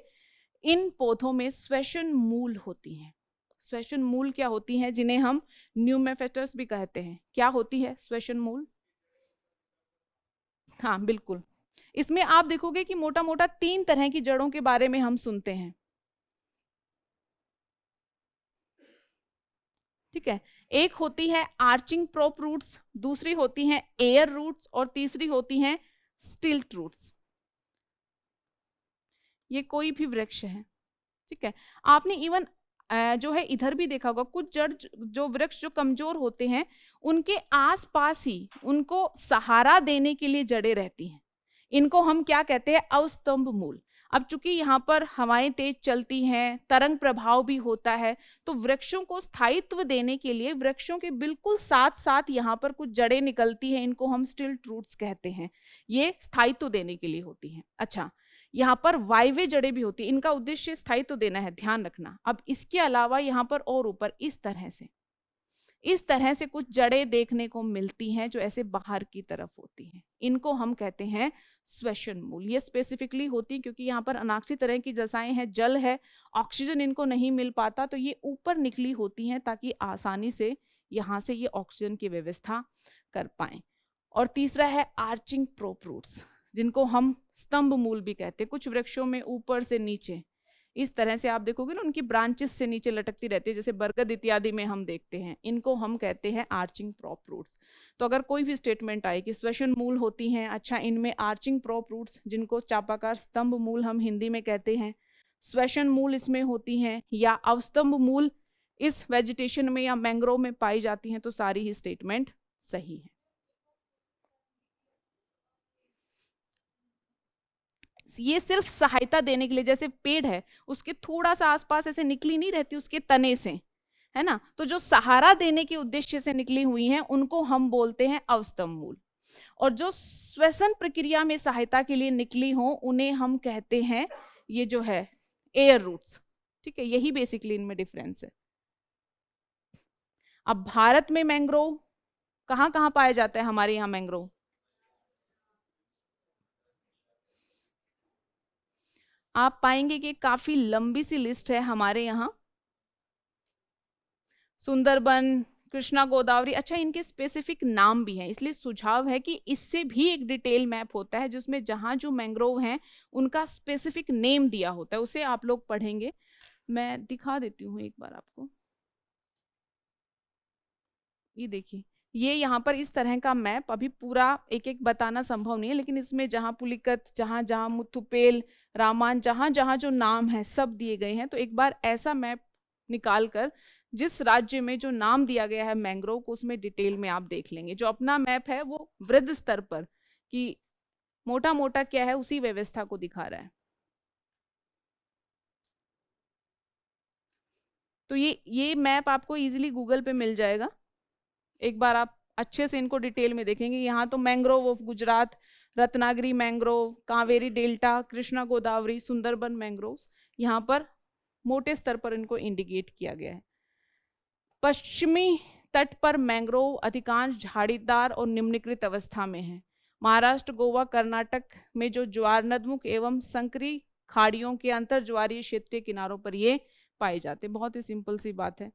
इन पौधों में श्वसन मूल होती हैं। श्वसन मूल क्या होती हैं? जिन्हें हम न्यूमेफेटर्स भी कहते हैं। क्या होती है श्वसन मूल? हाँ बिल्कुल, इसमें आप देखोगे कि मोटा मोटा 3 तरह की जड़ों के बारे में हम सुनते हैं। ठीक है, एक होती है आर्चिंग प्रोप रूट्स, दूसरी होती हैं एयर रूट्स और तीसरी होती हैं स्टिल्ट रूट्स। ये कोई भी वृक्ष है। ठीक है, आपने इवन जो है इधर भी देखा होगा, कुछ जड़ जो वृक्ष जो कमजोर होते हैं, उनके आसपास ही उनको सहारा देने के लिए जड़ें रहती हैं। इनको हम क्या कहते हैं? अवस्तंभ मूल। अब चूंकि यहाँ पर हवाएं तेज चलती हैं, तरंग प्रभाव भी होता है, तो वृक्षों को स्थायित्व देने के लिए वृक्षों के बिल्कुल साथ साथ यहाँ पर कुछ जड़ें निकलती हैं, इनको हम स्टिल्ट रूट्स कहते हैं। ये स्थायित्व देने के लिए होती हैं। अच्छा, यहाँ पर वायव्य जड़ें भी होती है, इनका उद्देश्य स्थायित्व देना है, ध्यान रखना। अब इसके अलावा यहाँ पर और ऊपर इस तरह से कुछ जड़ें देखने को मिलती हैं जो ऐसे बाहर की तरफ होती हैं, इनको हम कहते हैं श्वसन मूल। ये स्पेसिफिकली होती है क्योंकि यहाँ पर अनाक्षी तरह की दशाएं हैं, जल है, ऑक्सीजन इनको नहीं मिल पाता, तो ये ऊपर निकली होती हैं ताकि आसानी से यहाँ से ये ऑक्सीजन की व्यवस्था कर पाएं। और तीसरा है आर्चिंग प्रोप रूट्स, जिनको हम स्तंभ मूल भी कहते हैं। कुछ वृक्षों में ऊपर से नीचे इस तरह से आप देखोगे ना, उनकी ब्रांचेस से नीचे लटकती रहती है, जैसे बरगद इत्यादि में हम देखते हैं। इनको हम कहते हैं आर्चिंग प्रॉप रूट्स। तो अगर कोई भी स्टेटमेंट आए कि श्वसन मूल होती हैं, अच्छा इनमें आर्चिंग प्रॉप रूट्स, जिनको चापाकार स्तंभ मूल हम हिंदी में कहते हैं, श्वसन मूल इसमें होती हैं, या अवस्तंभ मूल इस वेजिटेशन में या मैंग्रोव में पाई जाती हैं, तो सारी ही स्टेटमेंट सही है। ये सिर्फ सहायता देने के लिए, जैसे पेड़ है उसके थोड़ा सा आसपास ऐसे निकली नहीं रहती उसके तने से, है ना, तो जो सहारा देने के उद्देश्य से निकली हुई हैं उनको हम बोलते हैं अवस्तंभ मूल, और जो श्वसन प्रक्रिया में सहायता के लिए निकली हो उन्हें हम कहते हैं ये जो है एयर रूट्स। ठीक है, यही बेसिकली इनमें डिफरेंस है। अब भारत में मैंग्रोव कहाँ कहाँ पाया जाता है? हमारे यहाँ मैंग्रोव आप पाएंगे कि काफी लंबी सी लिस्ट है हमारे यहाँ, सुंदरबन, कृष्णा गोदावरी। अच्छा, इनके स्पेसिफिक नाम भी हैं, इसलिए सुझाव है कि इससे भी एक डिटेल मैप होता है जिसमें जहां जो मैंग्रोव हैं उनका स्पेसिफिक नेम दिया होता है, उसे आप लोग पढ़ेंगे। मैं दिखा देती हूँ एक बार आपको, ये देखिए, ये यहाँ पर इस तरह का मैप, अभी पूरा एक एक बताना संभव नहीं है, लेकिन इसमें जहाँ पुलिकत, जहाँ जहाँ मुथुपेल, रामान, जहाँ जहाँ जो नाम है सब दिए गए हैं। तो एक बार ऐसा मैप निकाल कर जिस राज्य में जो नाम दिया गया है मैंग्रोव को, उसमें डिटेल में आप देख लेंगे। जो अपना मैप है वो वृहद स्तर पर कि मोटा मोटा क्या है उसी व्यवस्था को दिखा रहा है। तो ये मैप आपको इजीली गूगल पे मिल जाएगा, एक बार आप अच्छे से इनको डिटेल में देखेंगे। यहाँ तो mangrove of Gujarat, Ratnagiri mangrove, Kaveri delta, Krishna Godavari, Sundarban mangroves, यहाँ पर मोटे स्तर पर इनको इंडिकेट किया गया है। पश्चिमी तट पर मैंग्रोव अधिकांश झाड़ीदार और निम्नलिखित अवस्था में है। महाराष्ट्र, गोवा, कर्नाटक में जो ज्वारनदमुख एवं संकरी खाड़ियों के अंतर ज्वारीय क्षेत्रीय किनारों पर ये पाए जाते हैं। बहुत ही सिंपल सी बात है।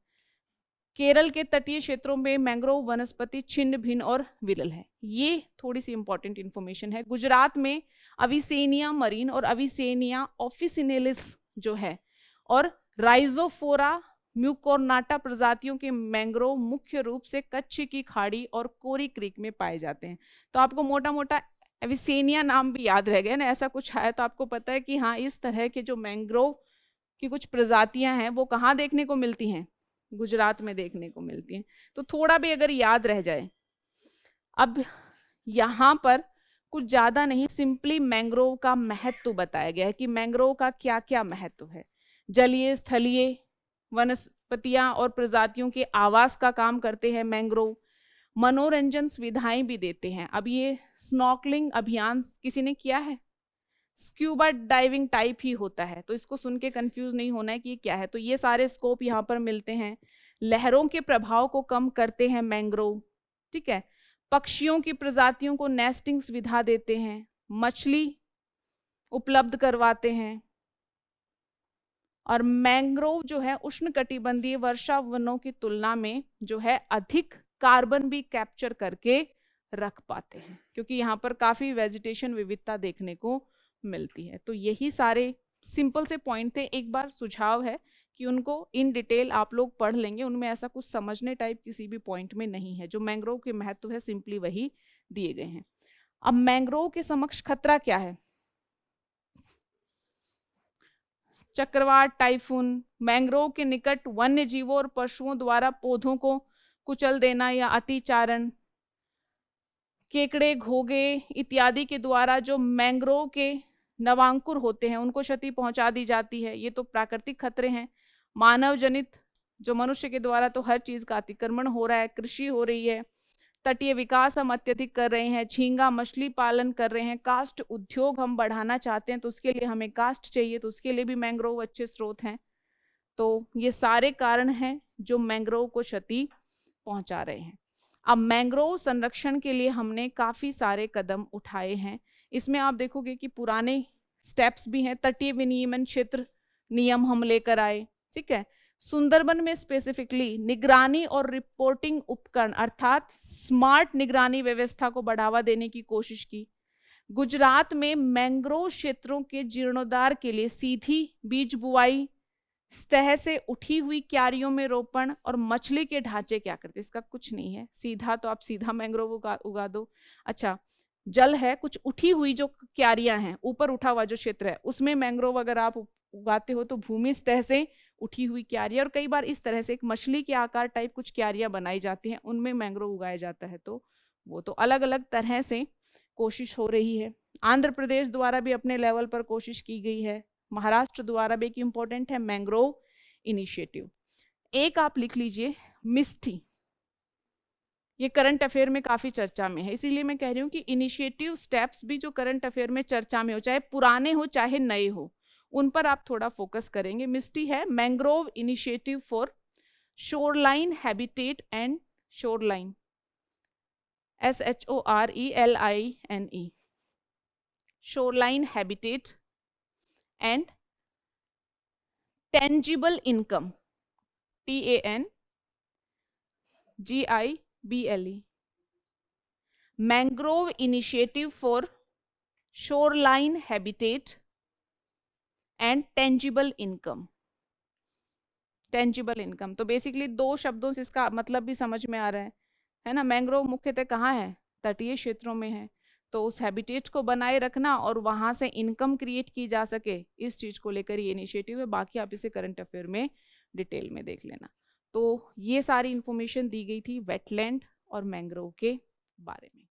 केरल के तटीय क्षेत्रों में मैंग्रोव वनस्पति छिन्न भिन्न और विरल है। ये थोड़ी सी इंपॉर्टेंट इंफॉर्मेशन है। गुजरात में अविसेनिया मरीन और अविसेनिया ऑफिसिनेलिस जो है, और राइजोफोरा म्यूकोर्नाटा प्रजातियों के मैंग्रोव मुख्य रूप से कच्छ की खाड़ी और कोरी क्रीक में पाए जाते हैं। तो आपको मोटा मोटा एविसेनिया नाम भी याद रह गया ना, ऐसा कुछ है, तो आपको पता है कि हाँ, इस तरह के जो मैंग्रोव की कुछ प्रजातियां हैं वो कहाँ देखने को मिलती हैं? गुजरात में देखने को मिलती हैं। तो थोड़ा भी अगर याद रह जाए। अब यहाँ पर कुछ ज्यादा नहीं, सिंपली मैंग्रोव का महत्व बताया गया है कि मैंग्रोव का क्या क्या महत्व है। जलीय स्थलीय वनस्पतियां और प्रजातियों के आवास का काम करते हैं मैंग्रोव। मनोरंजन सुविधाएं भी देते हैं। अब ये स्नॉर्कलिंग अभियान किसी ने किया है? स्क्यूबा डाइविंग टाइप ही होता है, तो इसको सुन के कंफ्यूज नहीं होना है कि ये क्या है। तो ये सारे स्कोप यहाँ पर मिलते हैं। लहरों के प्रभाव को कम करते हैं मैंग्रोव। ठीक है, पक्षियों की प्रजातियों को नेस्टिंग सुविधा देते हैं, मछली उपलब्ध करवाते हैं, और मैंग्रोव जो है उष्णकटिबंधीय वर्षा वनों की तुलना में जो है अधिक कार्बन भी कैप्चर करके रख पाते हैं, क्योंकि यहाँ पर काफी वेजिटेशन विविधता देखने को मिलती है। तो यही सारे सिंपल से पॉइंट थे। एक बार सुझाव है कि उनको इन डिटेल आप लोग पढ़ लेंगे, उनमें ऐसा कुछ समझने टाइप किसी भी पॉइंट में नहीं है। जो मैंग्रोव के महत्व है सिंपली वही दिए गए हैं। अब मैंग्रोव के समक्ष खतरा क्या है? चक्रवात, टाइफून, मैंग्रोव के निकट वन्य जीवों और पशुओं द्वारा पौधों को कुचल देना या अतिचारण, केकड़े, घोंघे इत्यादि के द्वारा जो मैंग्रोव के नवांकुर होते हैं उनको क्षति पहुंचा दी जाती है। ये तो प्राकृतिक खतरे हैं। मानव जनित, जो मनुष्य के द्वारा तो हर चीज का अतिक्रमण हो रहा है, कृषि हो रही है, तटीय विकास हम अत्यधिक कर रहे हैं, झींगा मछली पालन कर रहे हैं, कास्ट उद्योग हम बढ़ाना चाहते हैं तो उसके लिए हमें कास्ट चाहिए, तो उसके लिए भी मैंग्रोव अच्छे स्रोत हैं। तो ये सारे कारण हैं जो मैंग्रोव को क्षति पहुंचा रहे हैं। अब मैंग्रोव संरक्षण के लिए हमने काफी सारे कदम उठाए हैं। इसमें आप देखोगे कि पुराने स्टेप्स भी हैं। तटीय विनियमन क्षेत्र नियम हम लेकर आए। ठीक है, सुंदरबन में स्पेसिफिकली निगरानी और रिपोर्टिंग उपकरण अर्थात स्मार्ट निगरानी व्यवस्था को बढ़ावा देने की कोशिश की। गुजरात में मैंग्रोव क्षेत्रों के जीर्णोद्धार के लिए सीधी बीज बुआई, सतह से उठी हुई क्यारियों में रोपण और मछली के ढांचे क्या करते? इसका कुछ नहीं है, सीधा तो आप सीधा मैंग्रोव उगा दो। अच्छा, जल है, कुछ उठी हुई जो क्यारियां हैं, ऊपर उठा हुआ जो क्षेत्र है उसमें मैंग्रोव अगर आप उगाते हो तो भूमि सतह से उठी हुई क्यारियां, और कई बार इस तरह से एक मछली के आकार टाइप कुछ क्यारियां बनाई जाती हैं, उनमें मैंग्रोव उगाया जाता है। तो वो तो अलग अलग तरह से कोशिश हो रही है। आंध्र प्रदेश द्वारा भी अपने लेवल पर कोशिश की गई है, महाराष्ट्र द्वारा भी एक इम्पोर्टेंट है मैंग्रोव इनिशिएटिव। एक आप लिख लीजिए मिस्टी, ये करंट अफेयर में काफी चर्चा में है, इसीलिए मैं कह रही हूँ कि इनिशिएटिव स्टेप्स भी जो करंट अफेयर में चर्चा में हो, चाहे पुराने हो चाहे नए हो, उन पर आप थोड़ा फोकस करेंगे। मिस्टी है mangrove initiative for shoreline habitat and shoreline, SHORELINE, shoreline habitat and tangible income, TANGIBLE, mangrove initiative for shoreline habitat and tangible income। Tangible income तो बेसिकली दो शब्दों से इसका मतलब भी समझ में आ रहा है ना। मैंग्रोव मुख्यतः कहाँ है? तटीय क्षेत्रों में है, तो उस हैबिटेट को बनाए रखना और वहां से इनकम क्रिएट की जा सके, इस चीज को लेकर ये इनिशिएटिव है। बाकी आप इसे करंट अफेयर में डिटेल में देख लेना। तो ये सारी इंफॉर्मेशन दी गई थी वेटलैंड और मैंग्रोव के बारे में।